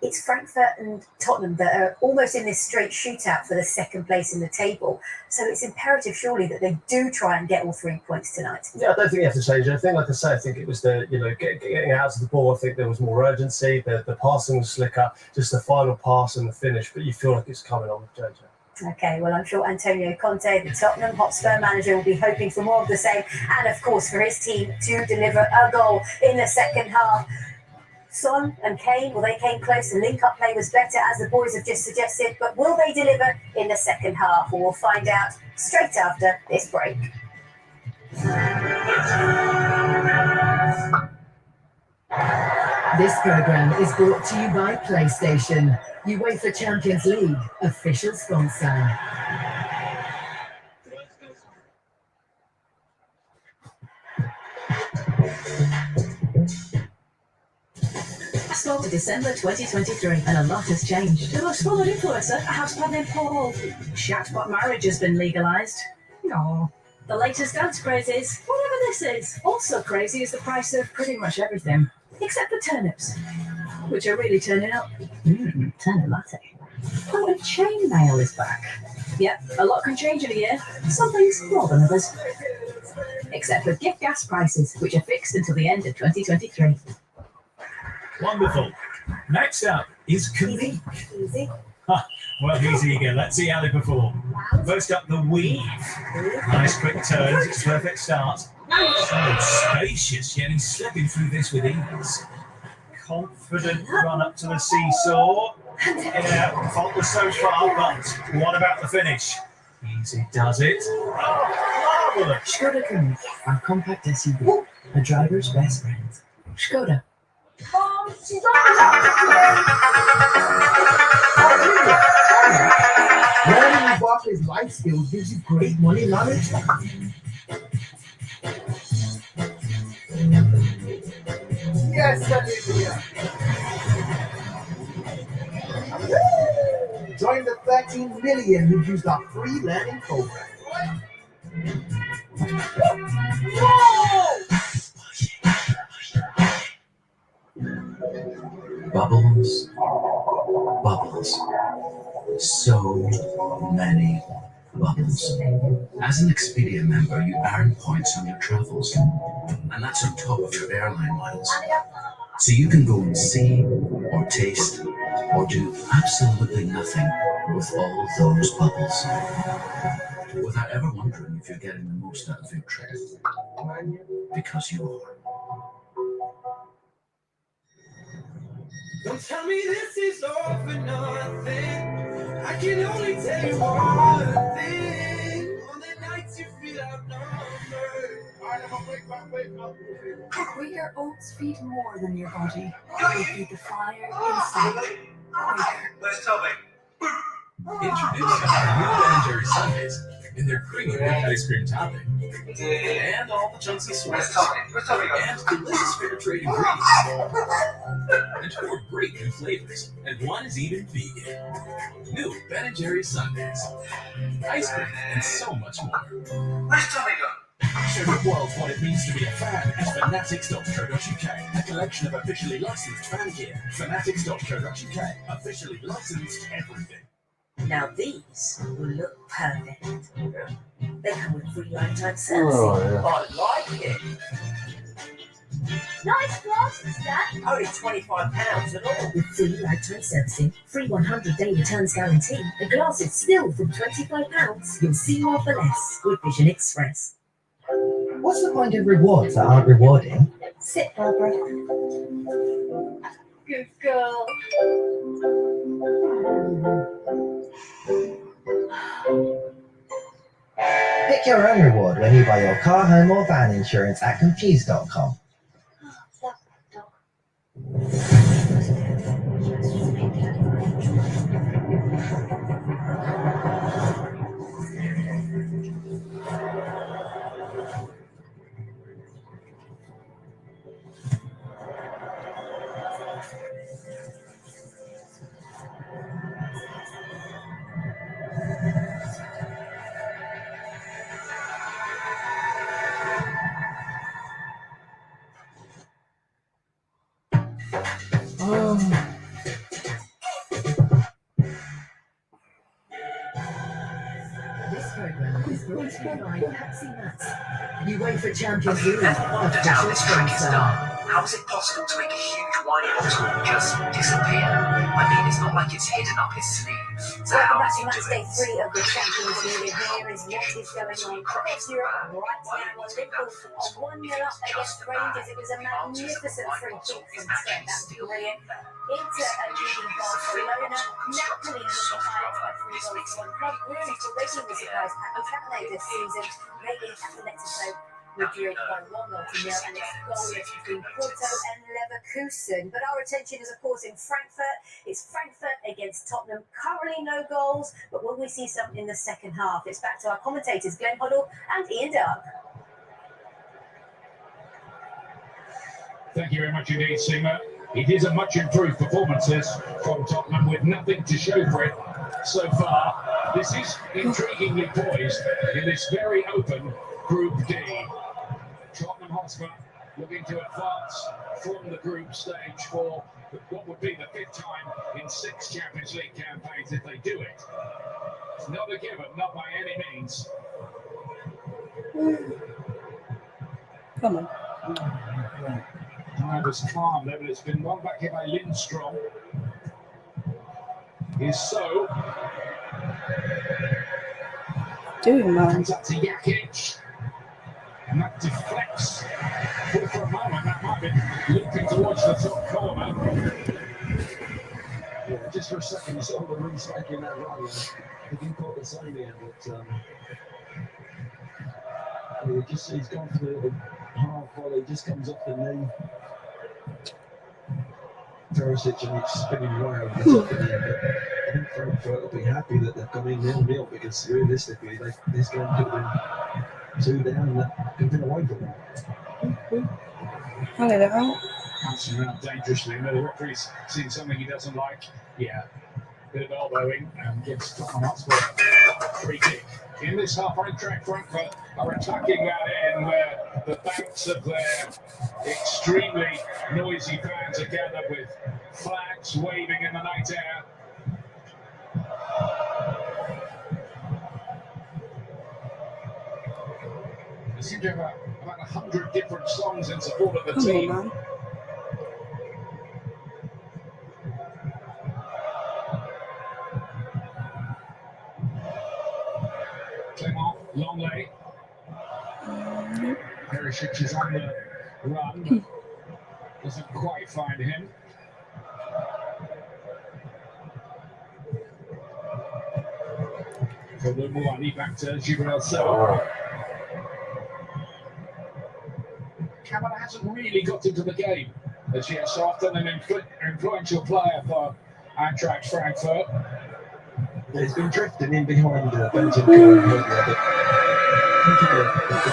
it's Frankfurt and Tottenham that are almost in this straight shootout for the second place in the table. So it's imperative, surely, that they do try and get all 3 points tonight. Yeah, I don't think you have to change anything. Like I say, I think it was getting out of the ball. I think there was more urgency. The passing was slicker. Just the final pass and the finish. But you feel like it's coming on with JJ. Okay, well, I'm sure Antonio Conte, the Tottenham Hotspur manager, will be hoping for more of the same. And, of course, for his team to deliver a goal in the second half. Son and Kane, they came close. The link-up play was better, as the boys have just suggested. But will they deliver in the second half? Well, we'll find out straight after this break. This program is brought to you by PlayStation, UEFA Champions League official sponsor. Fast-forward to December 2023, and a lot has changed. The most followed influencer, a houseplug named Paul. Chatbot marriage has been legalised. No. The latest dance craze is whatever this is. Also crazy is the price of pretty much everything, except for turnips, which are really turning up. Turnip latte. Oh, and chainmail is back. Yep, a lot can change in a year. Some things more than others. Except for gift gas prices, which are fixed until the end of 2023. Wonderful. Next up is Kavik. Easy. Well, he's eager. Let's see how they perform. First up, the weave. Nice quick turns. It's a perfect start. So spacious, yet he's slipping through this with ease. Confident run up to the seesaw. Yeah, faultless so far, but what about the finish? Easy does it. Oh, marvellous. Skoda Kavik, our compact SUV, a driver's best friend. Skoda. Learning with Barclays life skills gives you great money knowledge. Yes, Olivia. Join the 13 million who used our free learning program. Bubbles, bubbles, so many bubbles. As an Expedia member, you earn points on your travels, and that's on top of your airline miles. So you can go and see, or taste, or do absolutely nothing with all those bubbles, without ever wondering if you're getting the most out of your trip, because you are. Don't tell me this is all for nothing. I can only tell you one thing. On the nights you feel outnumbered, Quaker oats feed more than your body. They feed the fire inside. Quaker. Let's tell me. Introducing new Ben & Jerry's Sundays in their creamy whipped ice cream topping. And all the chunks of sweets. And delicious fair trade ingredients. And 4 great new flavors. And 1 is even vegan. New Ben & Jerry's Sundays. Ice cream and so much more. Let's tell me go. Show the world what it means to be a fan at fanatics.co.uk. A collection of officially licensed fan gear. Fanatics.co.uk. Officially licensed everything. Now these will look perfect. They come with free lifetime servicing. I like it. Nice glasses, Dad. Only £25 and all. With free lifetime servicing, free 100-day returns guarantee, the glasses still from £25. You'll see more for less with Vision Express. What's the point of rewards that aren't rewarding? Sit, Barbara. Good girl. Pick your own reward when you buy your car, home or van insurance at confused.com. This program is brought to you by Pepsi Nuts. UEFA Champions League. Ever wondered how this trick is sponsor. done? How is it possible to make a huge wine bottle just disappear? I mean, it's not like it's hidden up his sleeve. So Welcome how back does to he match do day 3 it? of the Champions League. Here is what is going on across Europe right now. Liverpool are 1-0 up against Rangers. It was a magnificent free kick from Trent. That's brilliant. Inter are leading Barcelona. Napoli in the Ajax by 3 goals to 1. Club Brugge already in the surprise package, haven't they, this season? Maybe Atletico Madrid by 1 goal to 0, and it's goalless between Porto and Leverkusen. But our attention is, of course, in Frankfurt. It's Frankfurt against Tottenham. Currently no goals, but will we see some in the second half? It's back to our commentators, Glenn Hoddle and Ian Dark. Thank you very much indeed, Seema. It is a much improved performances from Tottenham with nothing to show for it so far. This is intriguingly poised in this very open Group D. Tottenham Hotspur looking to advance from the group stage for what would be the 5th time in 6 Champions League campaigns if they do it. It's not a given, not by any means. Come on. Time was calm there, but it's been won back here by Lindstrom. Is so. Doing, man. Comes up to Jakic. And that deflects. But for a moment, that might be looping towards the top corner. Yeah, just for a second, you saw the respike in that run. He didn't call the same here, but he's gone for the hard volley, just comes off the knee. Perisic and it's spinning right over the top of the end. I think Frankfurt will be happy that they've come in 0-0 because realistically, this game could have been 2 down and that could have been away from them. Hang it out. Bouncing around dangerously. The referee's seen something he doesn't like. Yeah. Bit of elbowing and gives Tottenham Hotspur free kick. In this half, Eintracht Frankfurt are attacking that end where the banks of their extremely noisy fans are gathered with flags waving in the night air. They seem to have about 100 different songs in support of the team. On, man. Clement, Longley. Perisic is on the run. Doesn't quite find him. Kolumbuani back to Gibraltar. Kamala hasn't really got into the game as yet, so often an influential player for Eintracht Frankfurt. He's been drifting in behind Benton earlier, but I think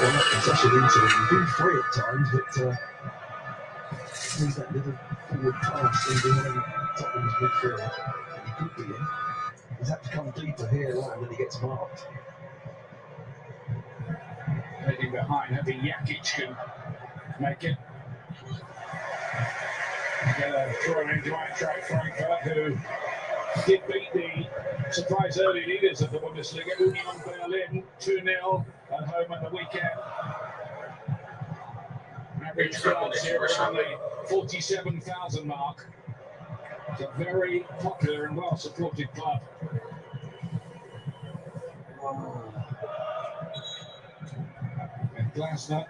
they're not possession into him. He's been free at times, but there's that little forward pass in behind Tottenham's midfield. He could be in. He's had to come deeper here, and then he gets marked. Heading behind, hoping Jakic can make it. Get a throw into Eintracht Frankfurt, who did beat the surprise early leaders of the Bundesliga, Union Berlin, 2-0 at home at the weekend. Average crowds here around the 47,000 mark. It's a very popular and well-supported club. And Glasner,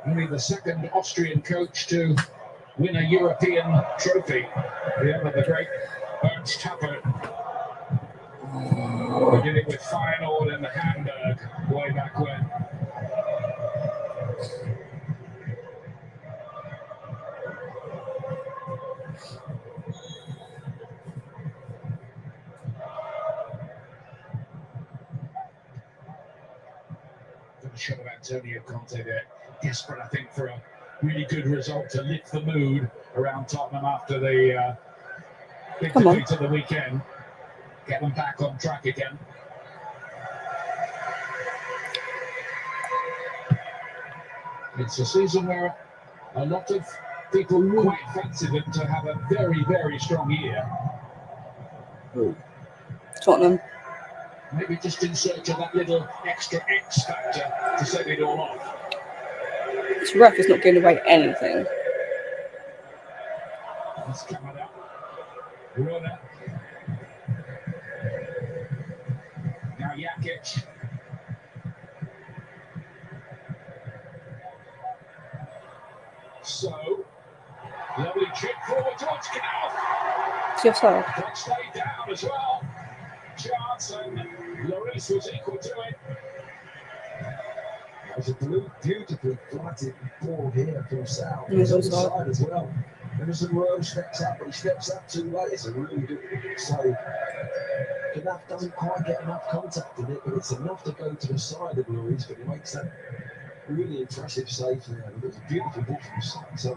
only the second Austrian coach to win a European trophy. The great Ernst Happel. We did it with Feyenoord and Hamburg way back when. Good shot of Antonio Conte there. Desperate, I think, for a really good result to lift the mood around Tottenham after the big defeat of the weekend. Get them back on track again. It's a season where a lot of people quite fancy them to have a very, very strong year. Tottenham. Maybe just in search of that little extra X factor to set it all off. This ref is not giving away anything. Let's come it up. Runner. Now Jakic. So, lovely chip forward towards Knauf. It's yourself. That stayed down as well. Chance, and Lloris was equal to it. There's a beautifully flighted ball here from Sal. He's He's on on as well. Emerson Rose steps up, but he steps up too late. It's a really good save. Knauf doesn't quite get enough contact in it, but it's enough to go to the side of Lloris, but he makes that really impressive save there. It was a beautiful ball from Sal. So,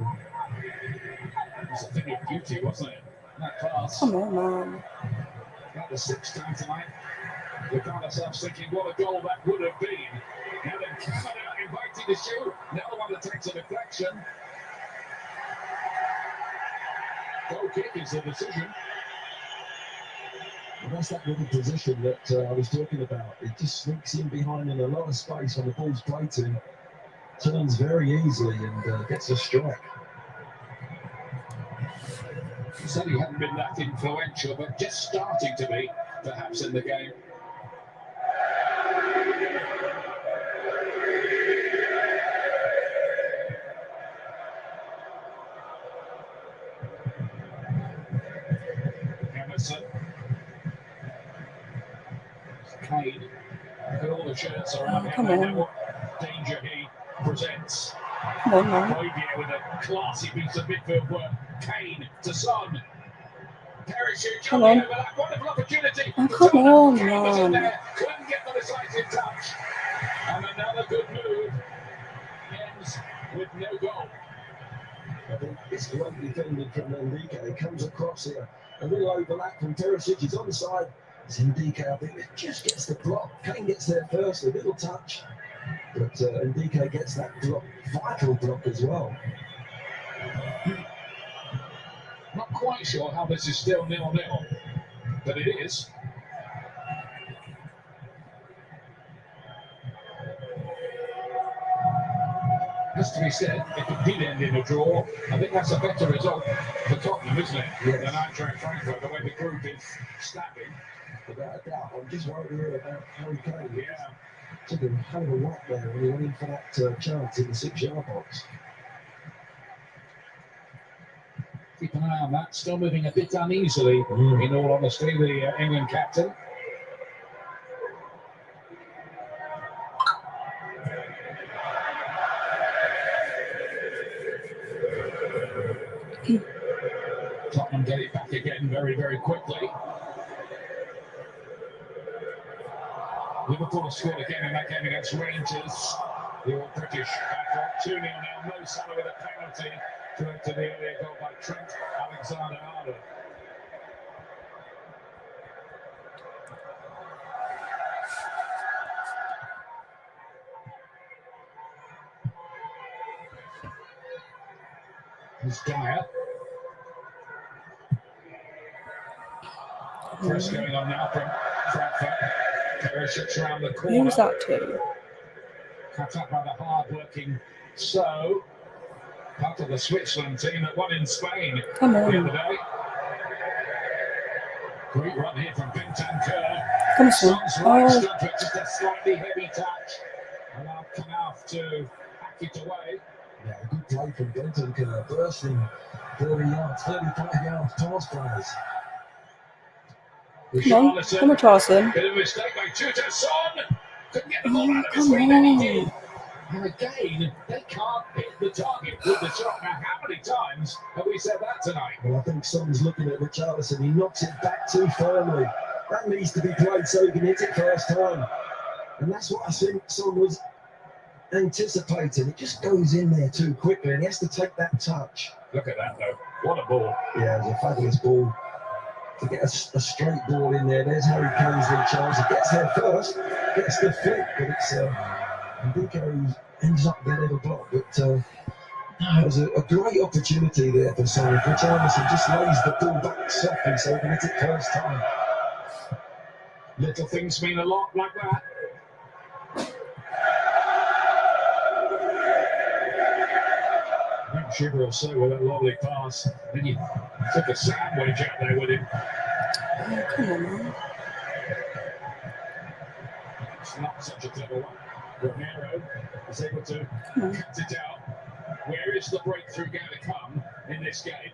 It was a thing of beauty, wasn't it? That class. Come on, man. Got the sixth time tonight. We found ourselves thinking what a goal that would have been. Now then, Canada invited to shoot. Another one that takes a deflection. Goal kick is the decision. and that's that little position that I was talking about. It just sneaks in behind in a lot of space when the ball's played to him. Turns very easily and gets a strike. He said he hadn't been that influential, but just starting to be, perhaps, in the game. Emerson. Kane. Look at all the shirts around him. Come They on. know what danger he presents. Come on, man. Boydier with a classy piece of midfield work. Kane to Son. Parachute Come jumping on. over that wonderful opportunity. Oh, come on, Kane was in man. there, couldn't get the decisive touch. And another good move ends with no goal. I think it's great defended from Ndika. He comes across here. A little overlap from Perisic. He's on the side. It's Ndika. I think it just gets the block. Kane gets there first. A little touch. But Ndika gets that block. Vital block as well. Not quite sure how this is still 0-0, but it is. Has to be said, if it did end in a draw, I think that's a better result for Tottenham, isn't it? Yes. Than Eintracht Frankfurt, the way the group is snapping. Without a doubt. I'm just worried here about Harry Kane. Yeah. Took a hell of a whack there when he went in for that chance in the 6-yard box. Keep an eye on that. Still moving a bit uneasily, in all honesty, the England captain. and get it back again very, very quickly. Liverpool scored again in that game against Rangers. The all British effort. 2-0 now. Mo Salah with a penalty to enter the earlier goal by Trent Alexander-Arnold. Here's Dyer. Press going on now from Frankfurt. Perisic around the corner. Who's that to? Cut up by the hard-working So. Part of the Switzerland team that won in Spain Come on. the other day. Great run here from Bentancur. Come on. Son's right stop it, just a slightly heavy touch. Allowed Knauf to hack it away. Yeah, good play from Bentancur, bursting 30 yards, 35 yards past players. Come on, come on, Charleston. Bit of a mistake by Tuta. Son couldn't get the ball out of his feet, and he did. And again, they can't hit the target with the shot. Now, how many times have we said that tonight? Well, I think Son's looking at Richarlison. He knocks it back too firmly. That needs to be played so he can hit it first time. And that's what I think Son was anticipating. It just goes in there too quickly, and he has to take that touch. Look at that, though. What a ball. Yeah, it was a fabulous ball. To get a straight ball in there, there's Harry Kane's Richarlison. Gets there first, gets the flick, but it's Ndiko ends up getting a block. But it was a great opportunity there for Son. Richarlison just lays the ball back softly so he can hit it first time. Little things mean a lot like that. Shiver or so with that lovely pass. Then you took a sandwich out there with him. Oh, come on, man. It's not such a clever one. Romero is able to cut it out. Where is the breakthrough going to come in this game?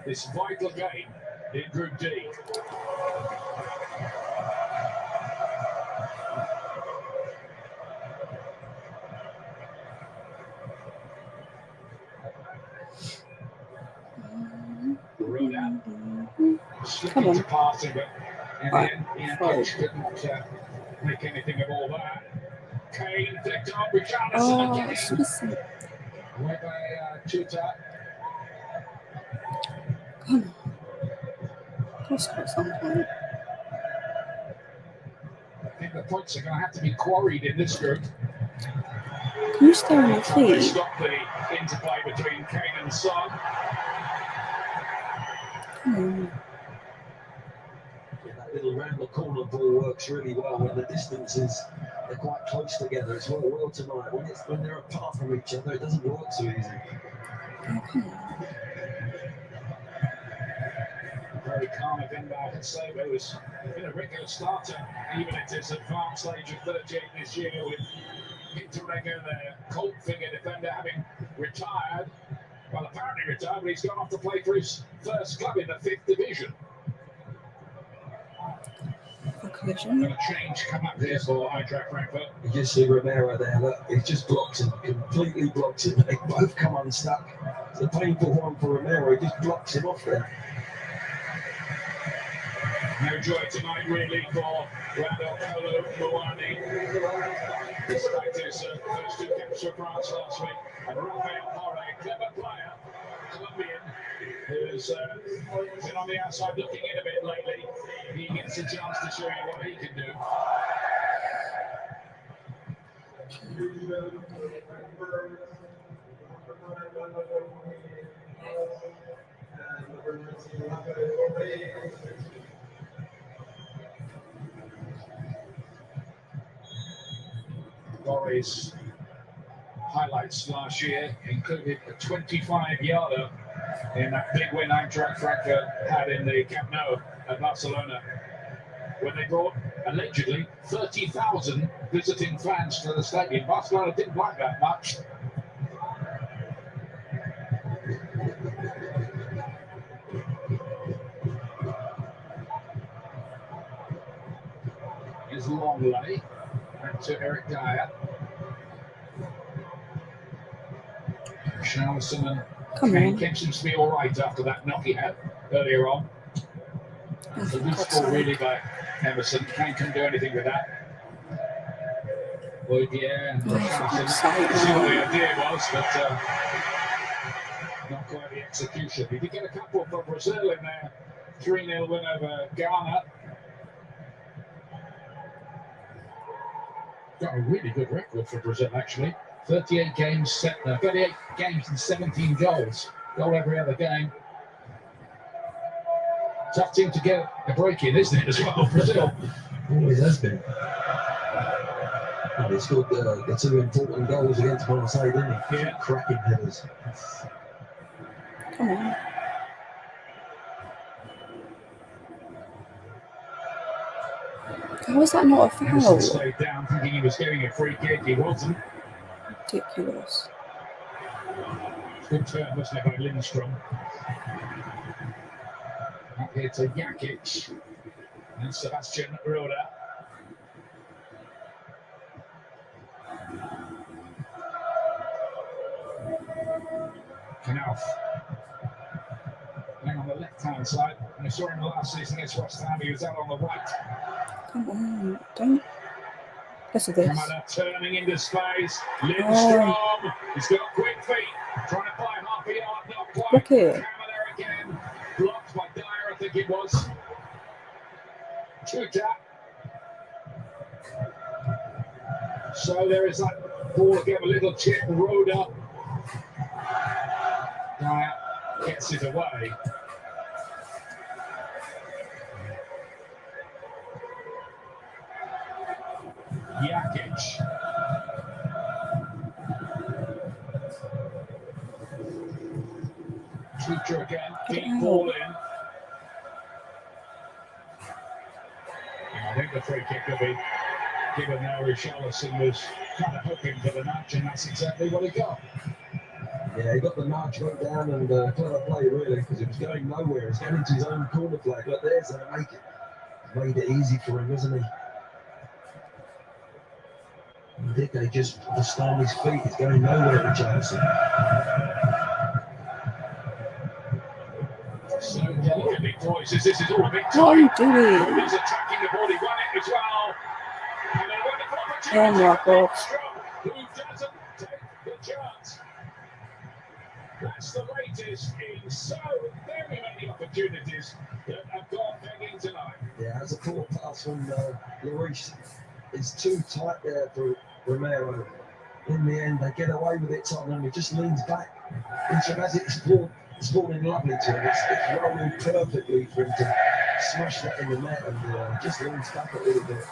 This vital game in Group D. Come on. To passing, but in the end, Coach couldn't make anything of all that. Kane flicked on Richarlison again. Away by Tuta. Come on. Cross at some point. I think the points are going to have to be quarried in this group. Can you stay on your feet? Stop the interplay between Kane and Son. Come on. That little round the corner ball works really well when the distances are quite close together. It's worked well tonight. When they're apart from each other, it doesn't work so easy. Oh, come on. Very calm again by Hasebe, who's been a regular starter even at his advanced age of 38 this year, with Hinteregger, the cult figure defender, having retired. Well, apparently retired, but he's gone off to play for his first club in the 5th division. Collision. A change come up here for Eintracht Frankfurt. You just see Romero there, look, he just blocks him, completely blocks him. They both come unstuck. It's a painful one for Romero, he just blocks him off there. No joy tonight, really, for Randall Kolo Muani. Despite his first 2 caps for France last week. And Rafael Jorge, clever player, Colombian, who's been on the outside looking in a bit lately. He gets a chance to show you what he can do. Borre's highlights last year included a 25-yarder in that big win Eintracht Frankfurt had in the Camp Nou at Barcelona, when they brought allegedly 30,000 visiting fans to the stadium. Barcelona didn't like that much. Here's Longley. Back to Eric Dyer. Richarlison and Kane seems to be all right after that knock he had earlier on. It's a good score really by Emerson. Kane couldn't do anything with that. Well, yeah, see what the idea was, but not quite the execution. He did get a couple for Brazil in there. 3-0 win over Ghana. Got a really good record for Brazil, actually. 38 games and 17 goals. Goal every other game. Tough team to get a break in, isn't it, as well, Brazil? Always has been. And he scored the two important goals against Marseille, didn't he? Yeah. Cracking headers. Come on. How is that not a foul? Emerson stayed down thinking he was getting a free kick. He wasn't. Ridiculous. Good turn, wasn't it, by Lindstrom? Up here to Jakic and Sebastian Rode. Knauf. Playing on the left-hand side. And I saw him last season against West Ham. He was out on the right. Come on, don't. Listen to this. Kamada turning into space. Lindstrom. He's got quick feet. Trying to buy half a yard. Not quite. Look here. Kamada again. Blocked by Dyer, I think it was. Tuta. So there is that ball again. A little chip. Rhoda. Dyer gets it away. Jakic. Tuta again. Deep ball in. I think the free kick will be given now. Richarlison was kind of hoping for the nudge, and that's exactly what he got. Yeah, he got the nudge, went down and clever play really, because it was going nowhere. It's going into his own corner flag. But there's a make it. Made it easy for him, isn't he? Dickie just on his feet. He's going nowhere, Richarlison. So delicately poised. This is all a bit tight. What are you doing? He's attacking the ball. He won it as well. And a wonderful Oh my God. who doesn't take the chance. That's the latest in so very many opportunities that have gone begging tonight. Yeah, as a poor pass from Lloris. It's too tight there for Romero. In the end, they get away with it. Tottenham, he just leans back. And as it's falling lovely to him. It's rolling perfectly for him to smash that in the net and just leans back a little bit.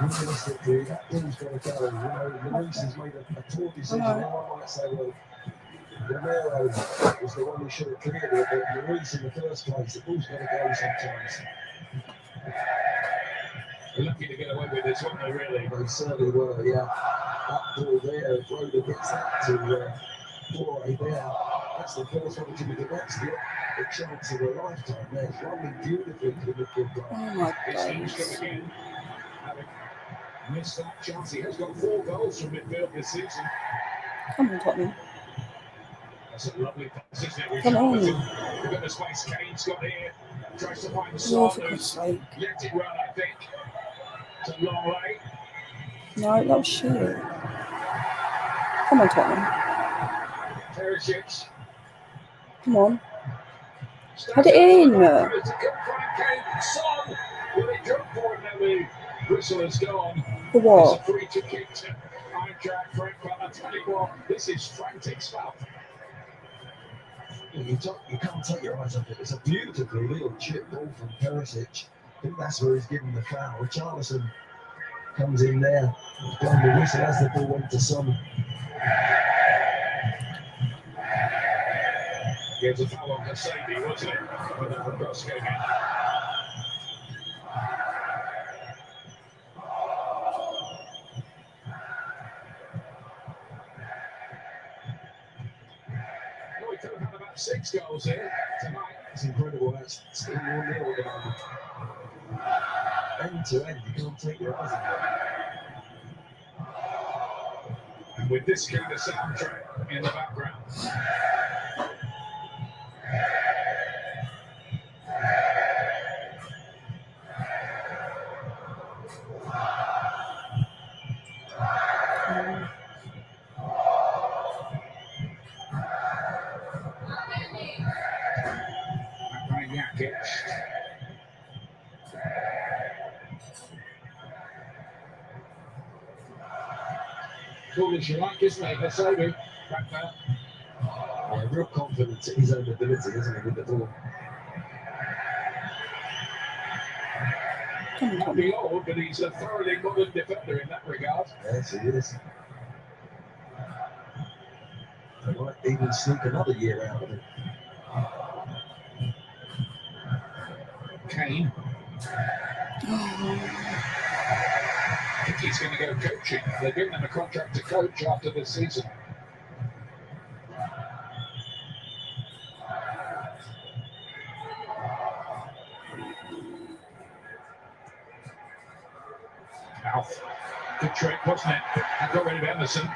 Realistically, that ball's got to go. You know, Lloris has made a poor decision. I might say, well, Romero was the one who should have cleared it, but Lloris in the first place, the ball's got to go sometimes. They're lucky to get away with this, weren't they, really? They certainly were, yeah. That ball there, if Rhoda gets that to Boré there, that's the first opportunity. That's the chance of a lifetime there. It's running beautifully to the midfield line. Oh my It's God. Lindstrom again. Having missed that chance. He has got 4 goals from midfield this season. Come on, Tottenham. That's a lovely pass, isn't it? Come on. Look at the space Kane's got here. Tries to find Oh, Son, for God's who's sake. let it run, I think. It's a long way. No, that was shit. Come on, Tottenham. Perisic. Come on. Head it in. Son, will it drop for him? Now the whistle has gone. For what? It's a free kick to Eintracht Frankfurt. I tell you what, this is frantic stuff. You can't take your eyes off it. It's a beautiful little chip ball from Perisic. I think that's where he's given the foul. Richarlison comes in there, blowing the whistle as the ball went to Son. It was a foul on Kasabi, wasn't it? When the cross came in. Well, we could have had about 6 goals here tonight. It's incredible. That's still 1-0 at the moment. End to end, you can't take your eyes off it. And with this kind of soundtrack in the background. cool as you like, isn't he? Let's say we real confidence in his own ability, isn't he, with the ball? Might be old, but he's a thoroughly modern defender in that regard. Yes, he is. They might even sneak another year out of him. Kane. I think he's going to go coaching. They're giving him a contract to coach after this season. Mouth. Good trick, wasn't it? I got rid of Emerson.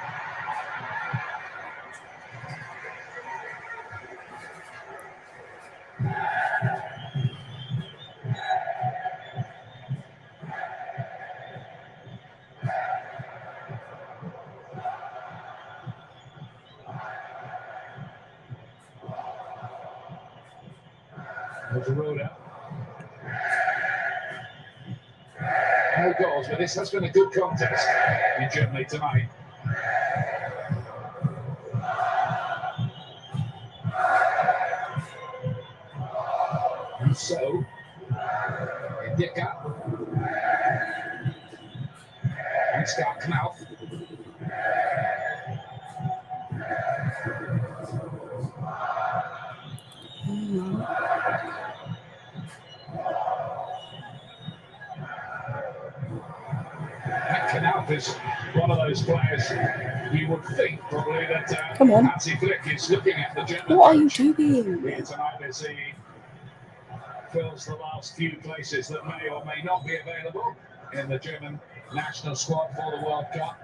There's a road out. No goals, but this has been a good contest in Germany tonight. And so, Dicker and Scott Knauf. Knauf is one of those players you would think probably that Hansi Flick is looking at the German. What are you doing? Here tonight as he fills the last few places that may or may not be available in the German national squad for the World Cup.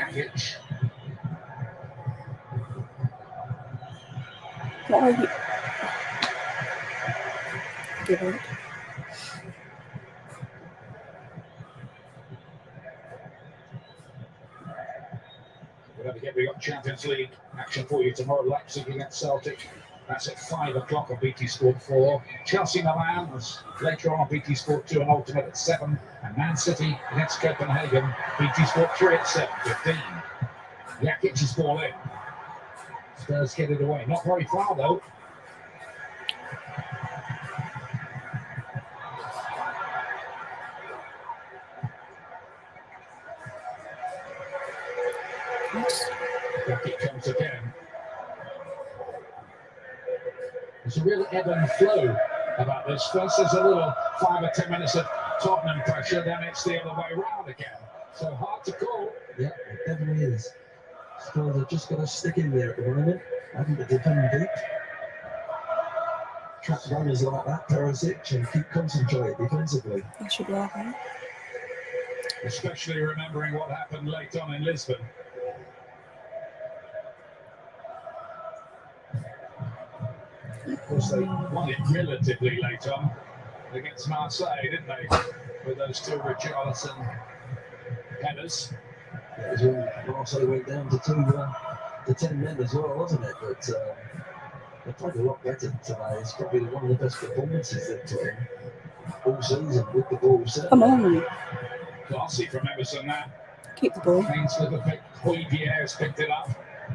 Jakic. What are you? Give it. We got Champions League action for you tomorrow. Leipzig against Celtic. That's at 5 o'clock on BT Sport 4. Chelsea Milan was later on BT Sport 2 and Ultimate at 7. And Man City against Copenhagen. BT Sport 3 at 7:15. Jakic is ball in. Spurs get it away. Not very far though. Jakic comes again. There's a real ebb and flow about this. First there's a little 5 or 10 minutes of Tottenham pressure, then it's the other way around again. So hard to call. Yeah, it definitely is. Spurs have just got to stick in there at the moment. I think they defend deep. Trap runners like that, Perisic, and keep concentrated defensively. That should work, huh? Especially remembering what happened late on in Lisbon. Of course, they won it relatively late on against Marseille, didn't they? With those two Richarlison headers. It was when Marseille went down to 10 men as well, wasn't it? But they played a lot better today. It's probably one of the best performances they've put in all season with the ball set. Come on. Classy from Emerson that. Keep the ball. Clean slip of pick. Pierre's picked it up.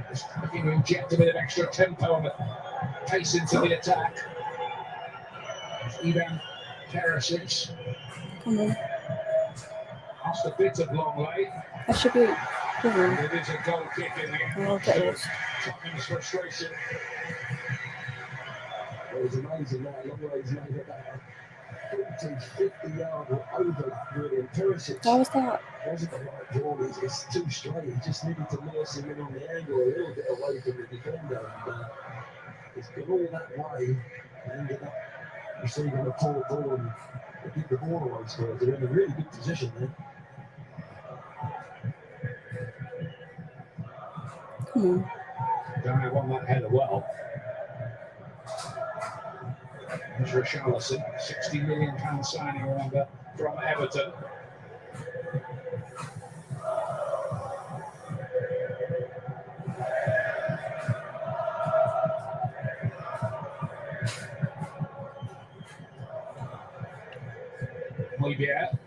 Just looking to inject a bit of extra tempo and pace into the attack. Ivan Perisic. Come on. Lost a bit of long lay. That should be. And it is a goal kick in there. I'll get it. Tottenham's frustration. It was amazing that long way he's made it back. 40-50 yard or over really, and Perisic How was that? wasn't the right ball. It's too straight. He just needed to nurse him in on the angle a little bit away from the defender. And it's gone all that way and ended up receiving a poor ball and they give the ball away. Spurs. They're in a really good position there. Come on. Guy won that header well. There's Richarlison, £60 million signing, remember, from Everton. Moybier.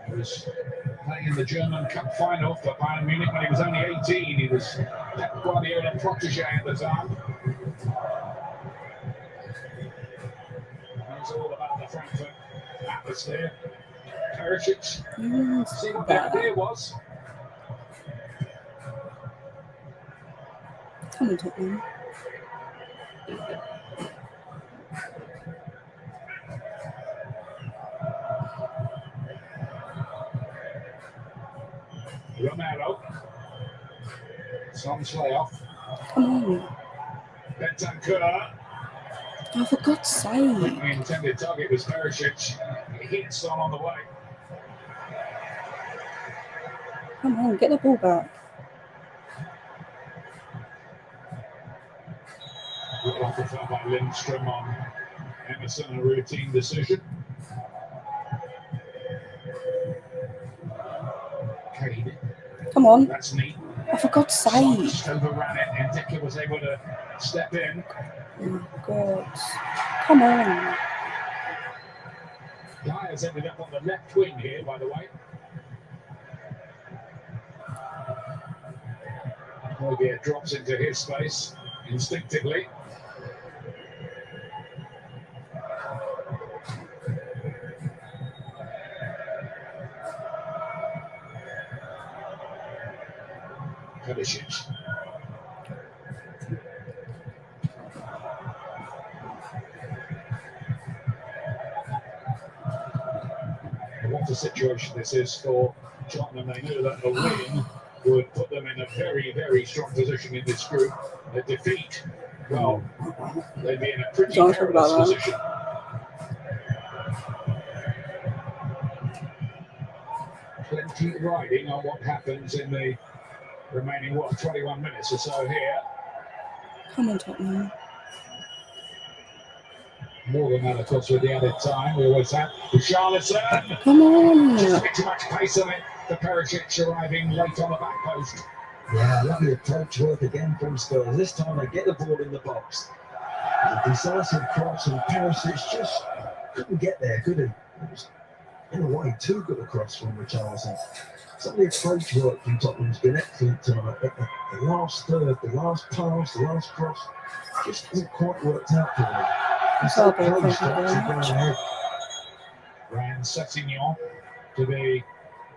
He was playing in the German Cup final for Bayern Munich when he was only 18. He was Pep Guardiola protege at the time. It's all about the Frankfurt atmosphere. Perisic, see what the idea was. Come on, Tottenham. Romero. Son's layoff. Come on. Bentancur. Oh, for God's sake. The intended target was Perisic. He hit Son on the way. Come on, get the ball back. Good off the foul by Lindstrom on Emerson, a routine decision. Cade. Come on. That's neat. Oh, for God's Son sake. just overran it, and Dicker was able to step in. Oh, God. Come on. Dyer's ended up on the left wing here, by the way. Moybier drops into his space instinctively. Perisic. What a situation this is for Tottenham. They knew that a win would put them in a very, very strong position in this group. A defeat, well, they'd be in a pretty perilous position. Plenty riding on what happens in the remaining, 21 minutes or so here. Come on, Tottenham. More than that, of course, with the added time. We always have Richarlison. Come on. Just a bit too much pace on it. The Perisic arriving late on the back post. Yeah, lovely approach work again from Spurs. This time they get the ball in the box. A decisive cross, and Perisic just couldn't get there, could he? It was, in a way, too good a cross from Richarlison. Some of the approach work from Tottenham's been excellent tonight, but the last third, the last pass, the last cross, just hasn't quite worked out for them. He's so close to actually going ahead. Ryan Sessegnon to be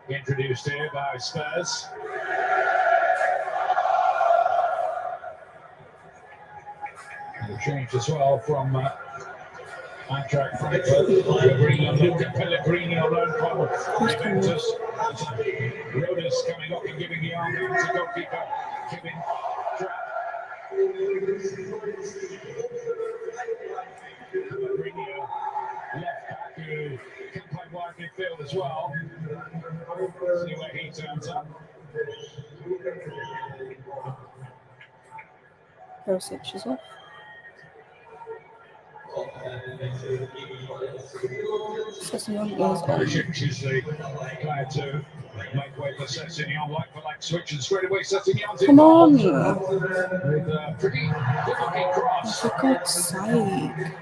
introduced here by Spurs. And a change as well from Eintracht Frankfurt. Luca Pellegrini on loan from Juventus. Rodas coming up and giving the arm down to goalkeeper Kevin Trapp. Pellegrini, left back, who can play wide midfield as well. See where he turns up. Perisic is off. Sessegnon is on. Perisic is the player to make way for Sessegnon, like switch, and straight away Sessegnon's Come on. with a pretty good-looking cross. For God's sake.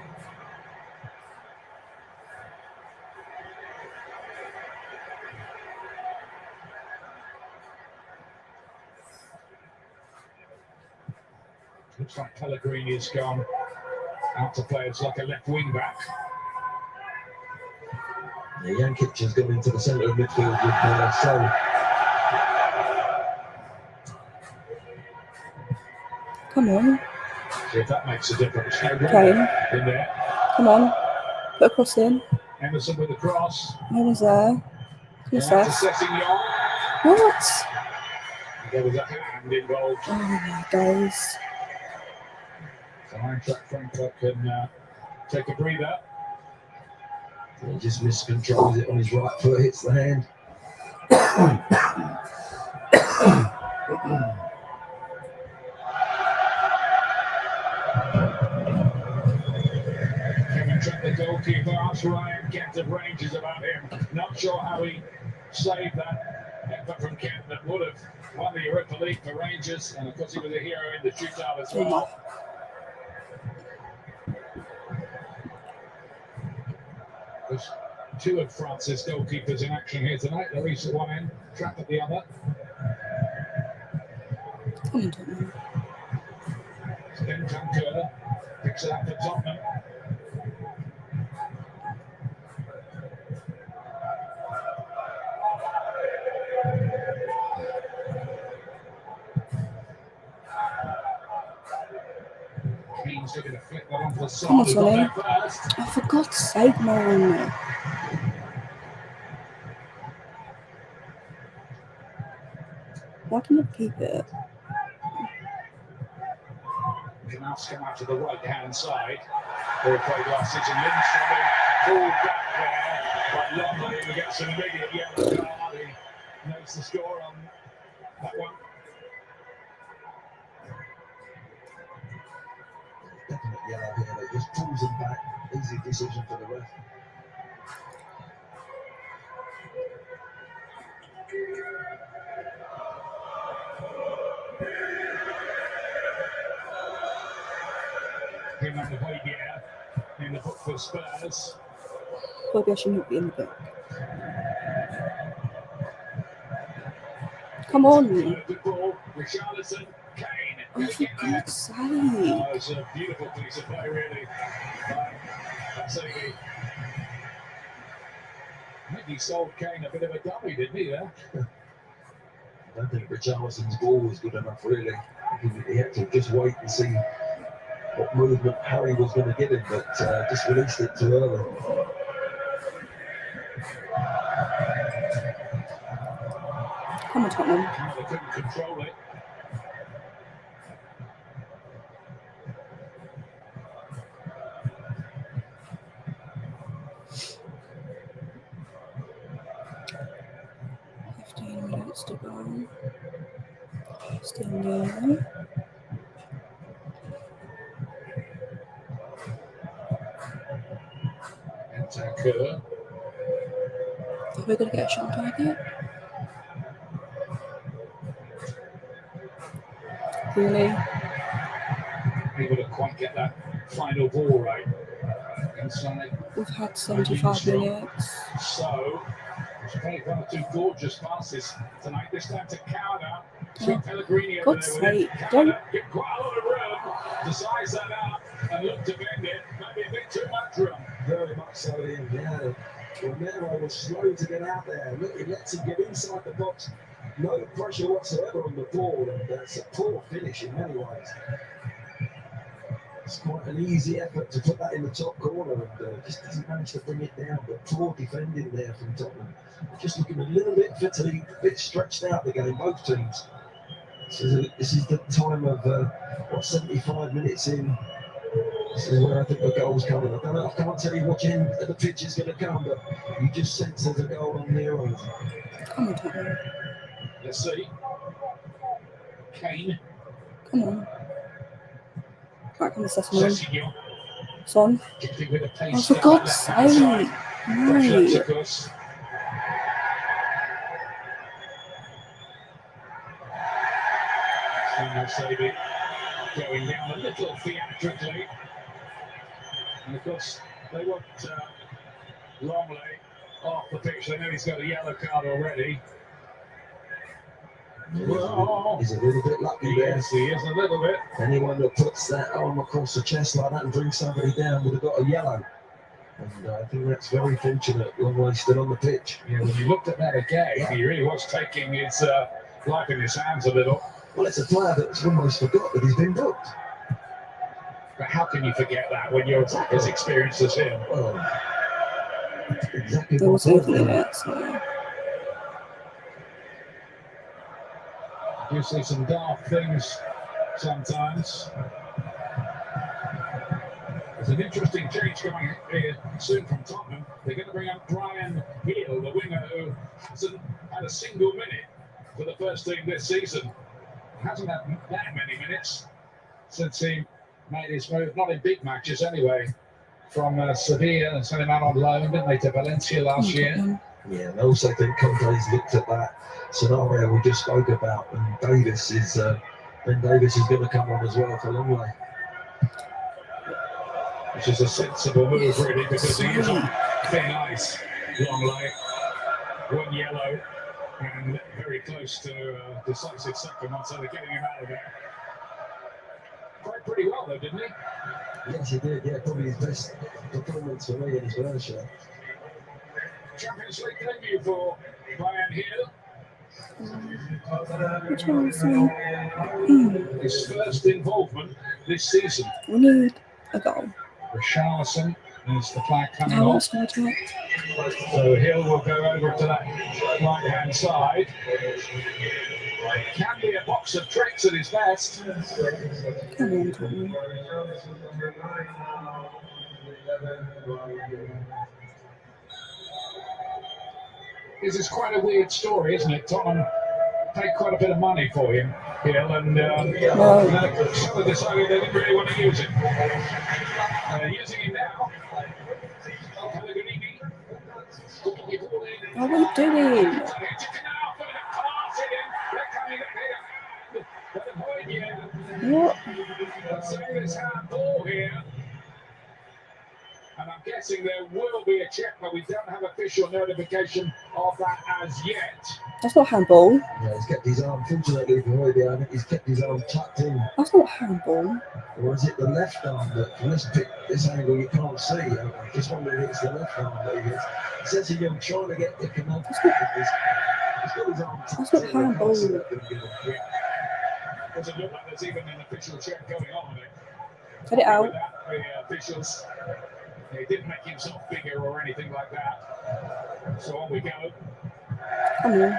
Looks like Pellegrini has gone out to play as like a left wing back. Yeah, Jankic has gone into the centre of midfield with So. Come on. See if that makes a difference. Okay. In there. Come on. Put a cross in. Emerson with the cross. No one's there. Come on, Seth. What? There was a hand involved. Oh my days. So Eintracht Frankfurt can take a breather. He just miscontrols it on his right foot, hits the hand. Kevin Trapp, the goalkeeper. Asked Ryan Kent of Rangers about him. Not sure how he saved that effort from Kent that would have won the Europa League for Rangers. And of course, he was a hero in the shootout as well. There's two of France's goalkeepers in action here tonight. Lloris at one end, Trapp at the other. Bentancur picks it up for Tottenham. Kane's looking to flick that onto the side. Come on, Sonny. Oh, for God's sake, man. Why can you keep it? Knapp's come out to the right-hand side. They played last season. Lindstrom pulled back there, but Longley will get some immediate yellow card. He knows the score on that one. Definite yellow here that just pulls him back. Easy decision for the ref. Him and the Weighier in the book for Spurs. Maybe I shouldn't be in the book. Come on. Good ball. Richarlison, Kane. Oh, for God's sake. Oh, it's a beautiful piece of play, really. That's I think he sold Kane a bit of a dummy, didn't he, there? I don't think Richarlison's ball was good enough, really. He had to just wait and see what movement Harry was going to give him, but just released it too early. Come on, Tottenham. They couldn't control it. Minutes to go. Still new. Bentancur. Are we going to get a shot on target? Really? He wouldn't quite get that final ball right. Inside. We've had 75 minutes. So, he's played one or two gorgeous passes tonight. This time to Cowder. Pellegrini over God's there with sake, it. don't. Cowder get quite a lot of room to size that up and look to bend it. Maybe a bit too much room. Very much so, Ian. Yeah. Romero was slow to get out there. Look, he lets him get inside the box. No pressure whatsoever on the ball, and that's a poor finish in many ways. It's quite an easy effort to put that in the top corner, and just doesn't manage to bring it down. But poor defending there from Tottenham. Just looking a little bit fatigued, a bit stretched out the game, both teams. This is the time of 75 minutes in. This is where I think the goal's coming. I can't tell you which end of the pitch is going to come, but you just sense there's a goal on the horizon. Come on, Tottenham. Let's see. Kane. Come on. Right, come on, Sessignon. Son. Oh, for God's sake. No. Sabi going down a little theatrically. And of course, they want Longley off the pitch. They know he's got a yellow card already. Well, he's a little bit lucky there. Yes, he is a little bit. Anyone that puts that arm across the chest like that and brings somebody down would have got a yellow. And I think that's very fortunate. Longley's still on the pitch. Yeah, when you looked at that again, he really was taking his life in his hands a little. Well, it's a player that's almost forgot that he's been booked. But how can you forget that when you're as experienced as him? Well, exactly. There was anything in it, so. You see some dark things sometimes. There's an interesting change coming here soon from Tottenham. They're going to bring up Brian Hill, the winger who hasn't had a single minute for the first team this season. Hasn't had that many minutes since he made his move, not in big matches anyway. from Sevilla and sent him out on loan, didn't they, to Valencia last year? Yeah, and I also think Conte's looked at that scenario we just spoke about, and Ben Davis is going to come on as well for Longley. Which is a sensible move, really, because he is on thin ice, Longley. One yellow, and very close to decisive second one, so they're getting him out of there. Played pretty well, though, didn't he? Yes, he did. Yeah, probably his best performance for me in his first show. Champions League debut for Brian Hill. Which one was His first involvement this season. We need a goal. Richarlison is the flag coming How off. much do I do? So Hill will go over to that right-hand side. Can be a box of tricks at his best. Come on, Tottenham. This is quite a weird story, isn't it? Tottenham paid quite a bit of money for him, Hill, and so decided they didn't really want to use him. Using him now. What are we doing? What? And I'm guessing there will be a check, but we don't have official notification of that as yet. That's not handball. Yeah, he's kept his arm, fortunately for Hoybier, I think he's kept his arm tucked in. That's not handball. Or is it the left arm that, from this angle you can't see? I'm just wondering if it's the left arm that he hits. It says here, I'm trying to get the command. He's got his arm tucked in. That's not handball. Doesn't look like there's even an official check going on. Get it out. The officials, he didn't make himself bigger or anything like that. So on we go. Come on.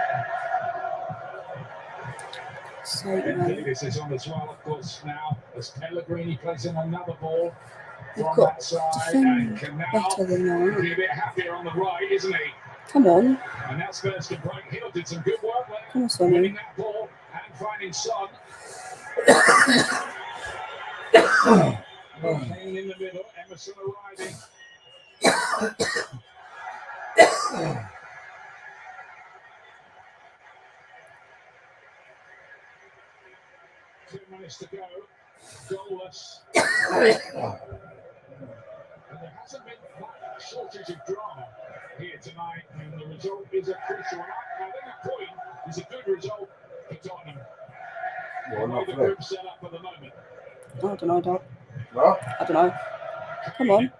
So, Davis is on as well, of course, now as Pellegrini plays in another ball we've from got that side. defend And Canal better than will be that. a bit happier on the right, isn't he? Come on. And now Spurs can break. Hill did some good work there, Come on, Sonny. winning that ball and finding Son. Hanging in the middle, Emerson arriving. 2 minutes to go. Goalless. And there hasn't been that shortage of drama here tonight, and the result is a crucial one. I think a point is a good result for Tottenham. Well, not the for group set up for the moment. I don't know, Dad. No? I don't know. Come on.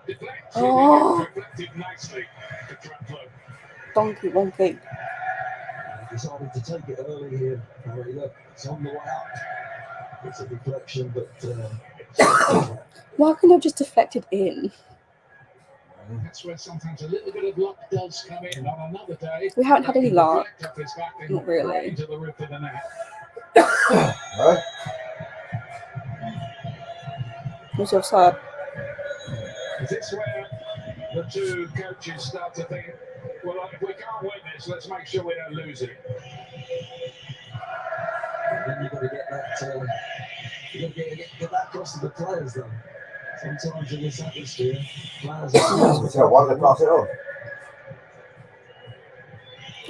Deflected, Oh. deflected nicely to Frankfurt. Donkey, wonky. Decided to take it early here. Harry, look, it's on the way out. It's a deflection, but Why couldn't I have just deflected in? That's where sometimes a little bit of luck does come in. On another day, We haven't had any luck. deflect off his back and Not really. right into the roof of the net. Right? What's your side? Is this where the two coaches start to think, well, if we can't win this, let's make sure we don't lose it? then you've got to get that. You've got to get that across to the players, though. Sometimes in this atmosphere, players are. Why did they pass it on?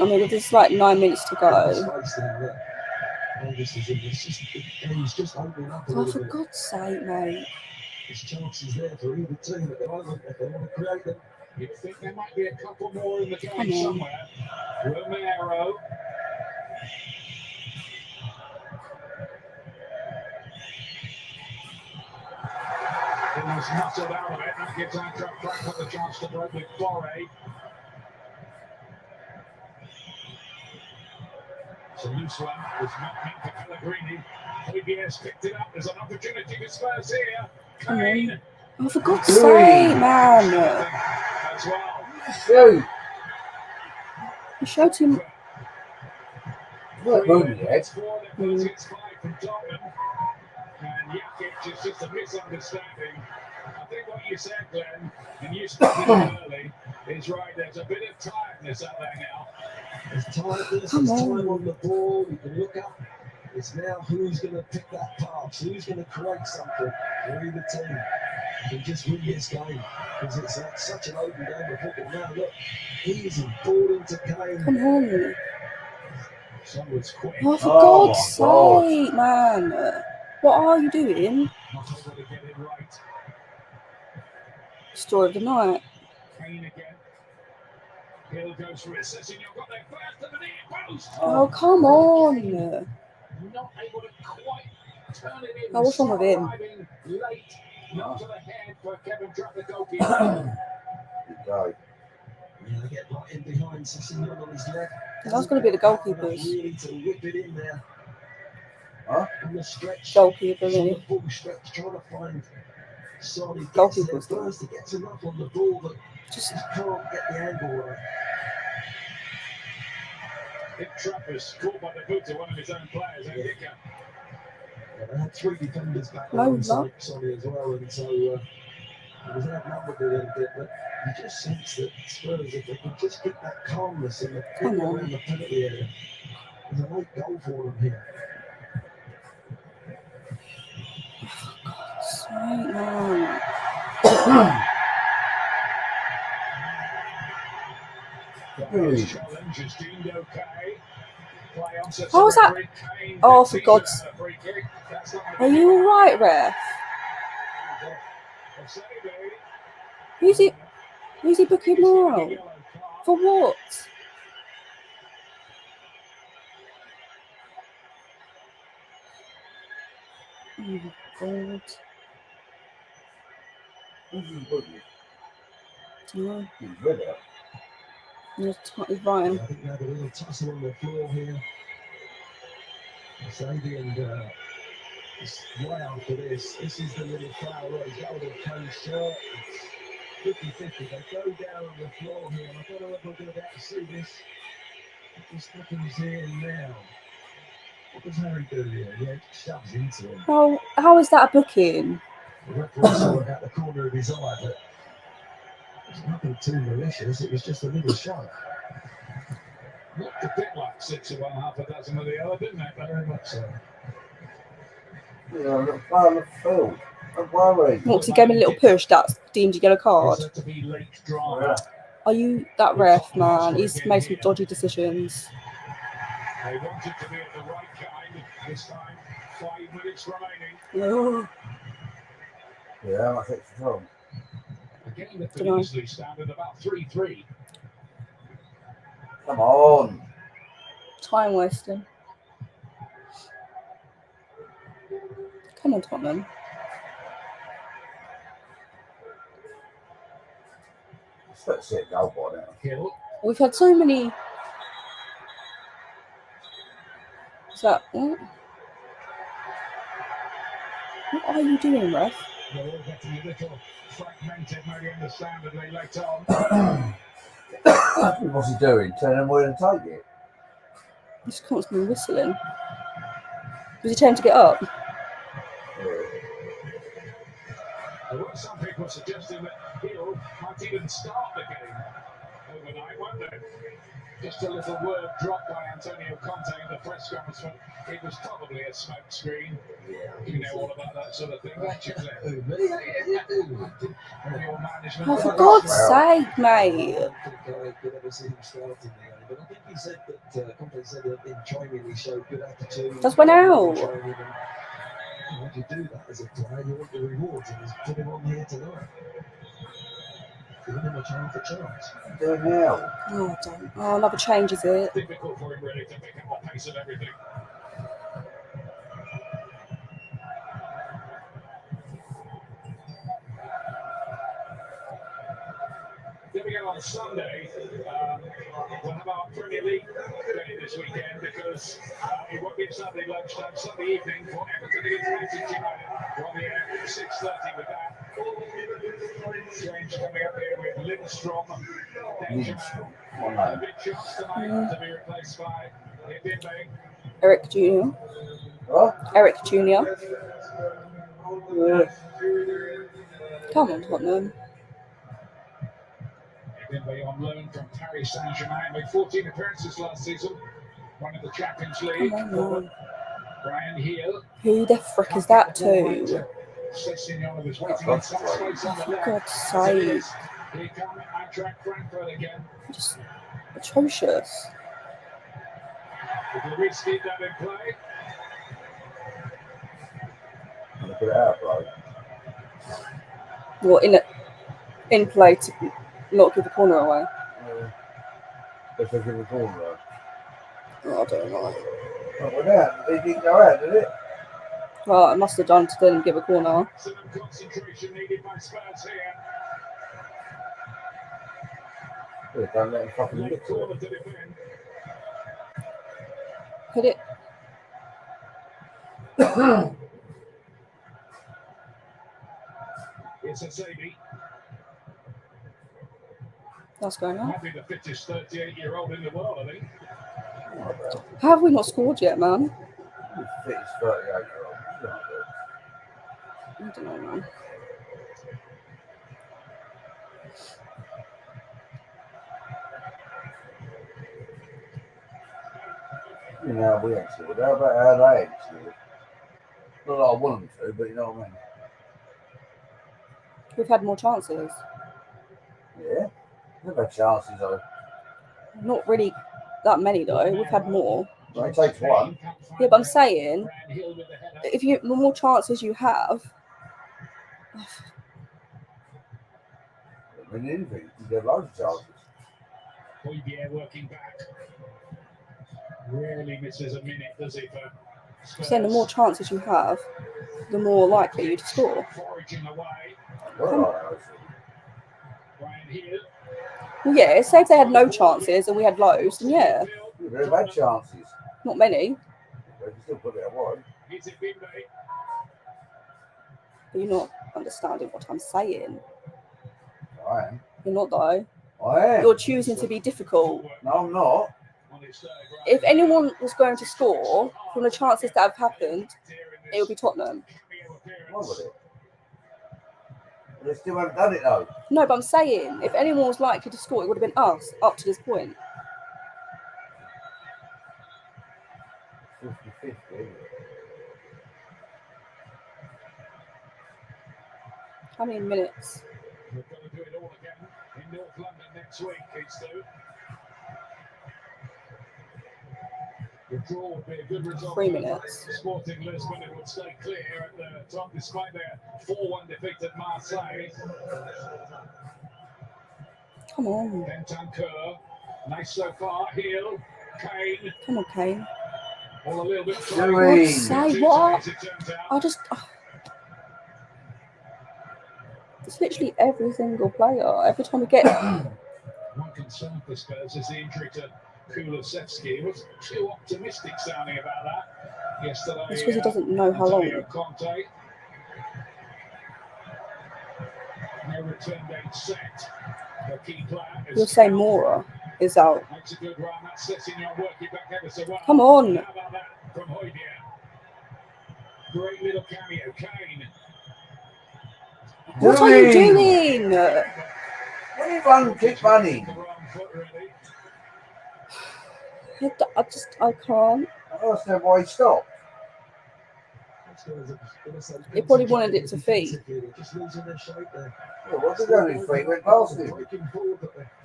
I mean, with this like 9 minutes to go. He's just opening up a Oh, little for bit. God's sake, mate. There's chances there for either team at the moment if they want to create them. You'd think there might be a couple more in the Come game on. somewhere. Romero. He was muscled out of it. That gives Eintracht Frankfurt the chance to break with Boré. It's a loose one. It was not meant for Pellegrini. Hoybier's picked it up. There's an opportunity for Spurs here. Come Kane. on. Oh, for God's sake, man. As well. I showed him. It's 4, it's 5 from Tottenham. And Jakic is just a misunderstanding. I think what you said, Glenn, and you started early, is right. There's a bit of tiredness out there now. There's tiredness, there's time on the ball, you can look up. It's now who's going to pick that pass, who's going to create something for either team. can just win this game because it's such an open game of football. Now look, he's important to Kane. Come on. Someone's quick. Oh, for God's sake, man. What are you doing? Not able to get it right. Story of the night. Kane again. Hill goes for it. Sessignon got there first and the near post. Oh, come on. Not able to quite turn it in. Oh, what's wrong with him? Arriving late. Not to the head for Kevin Trapp, the goalkeeper. Yeah, they get right in behind Sessignon on his left. That's going to be the goalkeepers. Really to whip it in there. On the stretch. Goalkeeper, On the really. full stretch, trying to find Son. He gets Goalkeepers. there first. He gets enough on the ball, but Just can't get the angle right. Nick Trapp was caught by the boot to one of his own players, Ndika. Yeah, they had 3 defenders back No, on not. Sonny as well, and so it was outnumbered a little bit, but you just sense that Spurs, if they could just keep that calmness in the Come on. around the penalty area, there's a late goal for them here. Sweet, man. Challenge is deemed okay. Play on to How was that? Cedric Kane. Oh, for God's... A free kick. That's not Are you alright, ref? Who's he booking now? For what? Oh my God. No. He's fine. I think they had a little tussle on the floor here. Sadie and it's right after this. This is the little foul right? He's got a Kane's shirt. It's 50-50. They go down on the floor here. I don't know if we're going to be able to see this. What just happens here now? What does Harry do here? Yeah, he shoves into him. How is that a booking? The referee saw it out the corner of his eye, but it's nothing too malicious. It was just a little shove. Looked a bit like 6 of one, half a dozen of the other, didn't it? Very much so. What, because he gave me a little push, that's deemed a yellow card? To be late drama. Are you that ref, man? He's made some dodgy decisions. They wanted to be at the right kind this time. 5 minutes remaining. Oh. Yeah, I think so. A game that could easily stand at about 3-3. Come on. Time wasting. Come on, Tottenham. Let's see a goal by now. Hill. We've had so many. Is that what? What are you doing, ref? They're all getting a little fragmented, maybe understandably later on. What's he doing? Turning him away and take it? He's constantly whistling. Was he trying to get up? There were some people suggesting that Hill might even start the game overnight, weren't there? Just a little word dropped by Antonio Conte in the press conference. It was probably a smoke screen. You know all about that sort of thing, don't you, Claire? Your management. Oh, for God's sake, mate. I could ever see him starting the game, but I think he said that Conte said that in training he showed good attitude. That's went out. When you do that as a player, you want the rewards, and he's put him on here tonight. Giving him a chance for chance. Doing now. Oh, don't. Oh, another change, is it? Difficult for him really to pick up the pace of everything. Then we go on Sunday. We'll have our Premier League day this weekend because it won't be a Sunday lunchtime, Sunday evening for Everton against Manchester United. We're on the air at 6:30 with that. Change coming up here with Lindstrom. A big chance tonight to be replaced by Ibimbe. Eric Jr. What? Eric Jr. Come on, Tottenham. Ibimbe on loan from Paris Saint-Germain. Made 14 appearances last season. Won in the Champions League. Come on, man. Brian Hill. Who the frick is that to? Sessignon was waiting inside space on the For left. God's There it sake. is. Here come Eintracht Frankfurt again. Just atrocious. With Lloris did that in play. Look it out, bro. What, in play to not give the corner away? Let's look in the corner. Oh, I don't know. Oh, well, that, they didn't go out, did it? Well, I must have done to then give a corner. Some concentration needed by Spurs here. Well, don't let him fucking Late look to corner it. to defend. Hit it. It's a Sabi. That's going on. Might be the fittest 38-year-old in the world, I think. How have we not scored yet, man? Fittest 38-year-old. I don't know, man. You know, we ain't scored. How about how they ain't scored? Not that I want them to, but you know what I mean? We've had more chances. Yeah. We've had chances, though. Not really that many, though. We've had more. Well, it takes one. Yeah, but I'm saying, if the more chances you have, I mean, anything. You get loads of chances. Hoybier working back. Rarely misses a minute, does he, for Spurs? saying the more chances you have, the more likely you to score. Foraging away. Well, Brian Hill. Well, yeah, say if they had no chances and we had loads, then yeah, they've had chances. not many. They can still put it away. Is it Bimbe? But you're not understanding what I'm saying. I am. You're not, though. I am. You're choosing to be difficult. No, I'm not. If anyone was going to score from the chances that have happened, it would be Tottenham. Why would it? They still haven't done it, though. No, but I'm saying, if anyone was likely to score, it would have been us up to this point. 50-50. How many minutes? We're going to do it all again in North London next week, these two. The draw would be a good result. 3 minutes. Sporting Lisbon, it would stay clear at the top despite their 4-1 defeat at Marseille. Come on. Bentancur, nice so far. Hill, Kane. Come on, Kane. All a little bit God's sake, what? I just... It's literally every single player. Every time we get... One concern for Spurs is the injury to Kulusevski. He was too optimistic sounding about that yesterday. It's because he doesn't know how long. Conte. No return date set. The key player is You're saying Mora is out. makes a good run. That's Sessignon working back ever so well. Come on. How about that from Hoybier? Great little cameo. Kane. What are you doing? What are you running, keep running? I can't. I don't understand why he stopped. He probably wanted it to feed. Well, what's he going to feet? Went past him.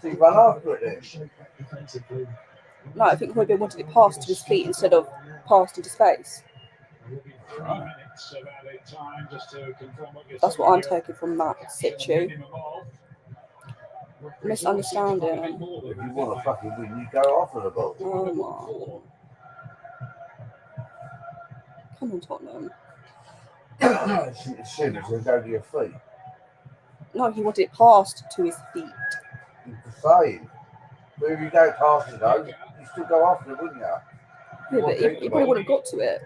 So he ran after it then. No, I think Hoybier wanted it passed to his feet instead of passed into space. That's what I'm taking from that situ. Misunderstanding. If you want to fucking win, you go after the ball. Oh my. Come on, Tottenham. As soon as they go to your feet. No, he wanted it passed to his feet. You're saying. But if you don't pass it though, you still go after it, wouldn't you? Yeah, but he probably wouldn't have got to it.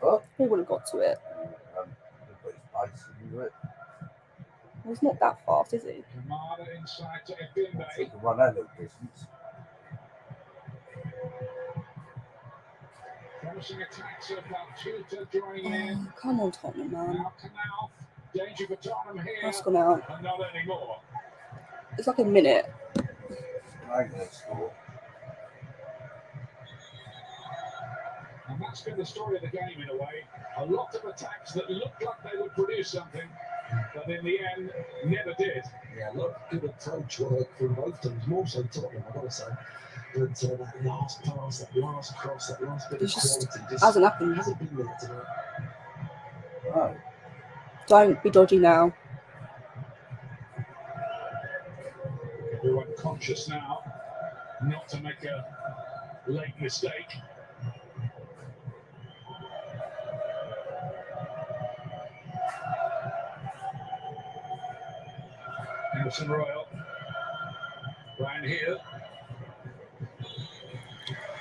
Huh? He wouldn't have got to it. Well, he's not that fast, is he? Kamada inside to Ebimbe. You can run that little distance. Promising attacks of Tuta joining in. Oh, come on, Tottenham, man. Now Canal. Danger for Tottenham here. That's gone out. And not anymore. It's like a minute. I ain't going to score. And that That's been the story of the game in a way. A lot of attacks that looked like they would produce something, but in the end, never did. Yeah, a lot of good approach work from both teams, more so Tottenham, I've got to say. But that last pass, that last cross, that last bit of quality just hasn't happened. hasn't been there tonight. Oh. Don't be dodgy now. Everyone conscious now not to make a late mistake. Emerson Royal ran here.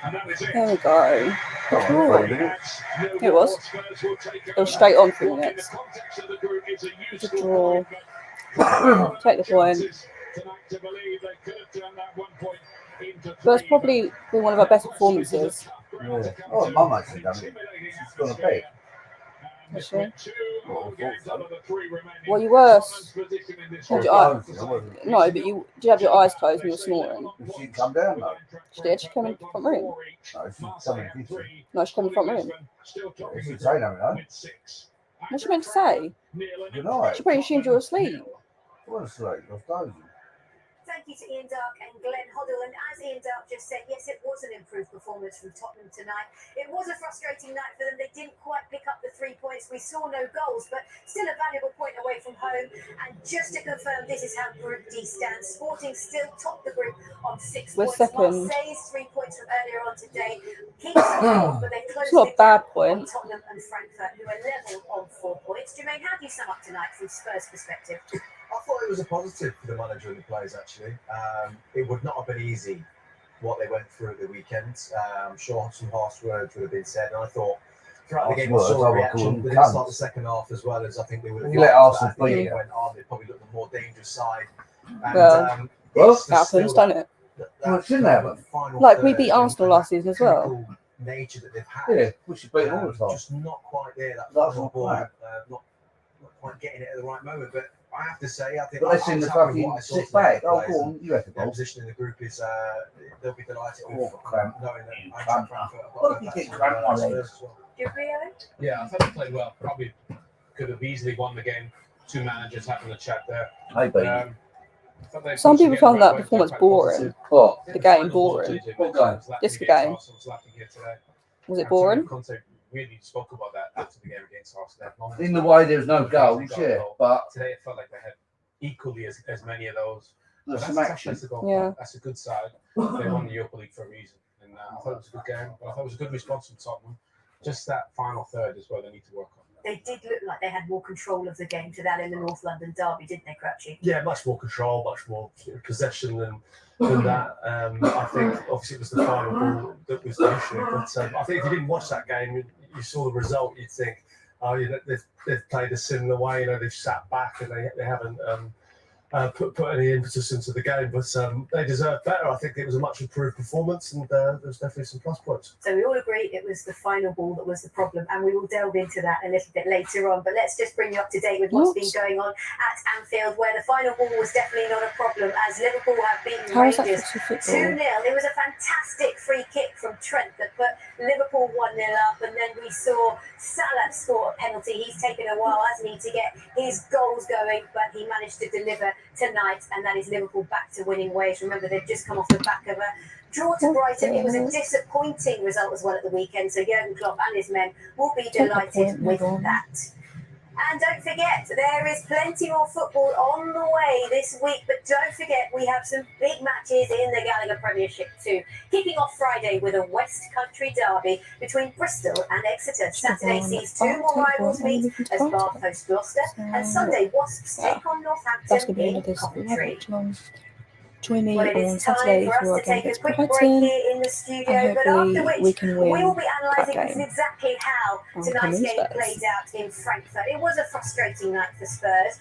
And that was it. There we go. Oh, It was. It was straight on 3 minutes. It's a draw. Take the point. But it's probably been one of our best performances. Yeah. Oh, Mum actually done it. She's gone to bed. Was she? Oh, Well, you were. Oh, Your eye, no, but you did have your eyes closed and you were snoring. Did she come down though? She did. She came in the front room. No, she come in the kitchen. No, she came in the front room. She didn't say nothing, though. What's she meant to say? Good night. She probably assumed you were asleep. I wasn't asleep. I was dozing. Thank you to Ian Dark and Glenn Hoddle. And as Ian Dark just said, yes, it was an improved performance from Tottenham tonight. It was a frustrating night for them. They didn't quite pick up the 3 points. We saw no goals, but still a valuable point away from home. And just to confirm, this is how Group D stands. Sporting still top the group on 6 We're points. second. Marseille's 3 points from earlier on today. Keeps them but they've closed It's not a it bad down point. on Tottenham and Frankfurt, who are level on 4 points. Jermaine, how do you sum up tonight from Spurs' perspective? I thought it was a positive for the manager and the players, actually. It would not have been easy what they went through at the weekend. I'm sure some harsh words would have been said. And I thought throughout the game, we saw a reaction. They didn't start the second half as well as I think they would have. You let Arsenal beat beat it. Went on, they probably looked the more dangerous side. And, Well, it's happens, still doesn't it? Well, it shouldn't happen. Like, we beat Arsenal last season as well. Nature that they've had. Yeah, we should beat them all the time. Just not quite there. That That's final not ball, quite. not quite getting it at the right moment. But I have to say, I think But let's in the fucking sit back. Oh, go on, you have to their go. position in the group is they'll be delighted with cramp. knowing that Eintracht Cramp. Frankfurt have What got if you that get cramp on Spurs legs? as well. Do you agree, Owen? Yeah, I thought they played well. Probably could have easily won the game. Two managers having a chat there. Maybe. I thought they Some approached the people game found the that right way, performance quite boring. positive. What? The game boring. What game? This game. Was it boring? Conte really spoke about that after the game against Arsenal. In the way there's no goals, yeah, but Today it felt like they had equally as many of those. there's But some that's action. a goal. Yeah. That's a good side. They won the Europa League for a reason. And I thought it was a good game. But I thought it was a good response from Tottenham. Just that final third is where they need to work on. They did look like they had more control of the game to that in the North London derby, didn't they, Crouchy? Yeah, much more control, much more possession than that. I think obviously it was the final ball that was the issue. But I think if you didn't watch that game, you saw the result, you'd think, oh, you know, they've played a similar way. You know, they've sat back and they haven't put any impetus into the game. But they deserve better. I think it was a much improved performance, and there's definitely some plus points. So we all agree it was the final ball that was the problem, and we will delve into that a little bit later on. But let's just bring you up to date with what's been going on at Anfield, where the final ball was definitely not a problem, as Liverpool have beaten How is that Rangers for 2-0. It was a fantastic free kick from Trent that put Liverpool 1-0 up, and then we saw Salah score a penalty. He's taken a while, hasn't he, to get his goals going, but he managed to deliver tonight, and that is Liverpool back to winning ways. Remember, they've just come off the back of a draw to Brighton. It was a disappointing result as well at the weekend, so Jurgen Klopp and his men will be delighted with that. And don't forget, there is plenty more football on the way this week, but don't forget we have some big matches in the Gallagher Premiership too. Kicking off Friday with a West Country derby between Bristol and Exeter. Saturday sees two more rivals meet as Bath host Gloucester, and Sunday Wasps take on That's going to Northampton be the end in of this Coventry. Watchalong. Join me Well, it on is time Saturday for us for our to game take a against quick break Brighton, here in the studio, and but after hopefully which we can win we will be that analysing game. exactly how on tonight's coming game Spurs. played out in Frankfurt. It was a frustrating night for Spurs.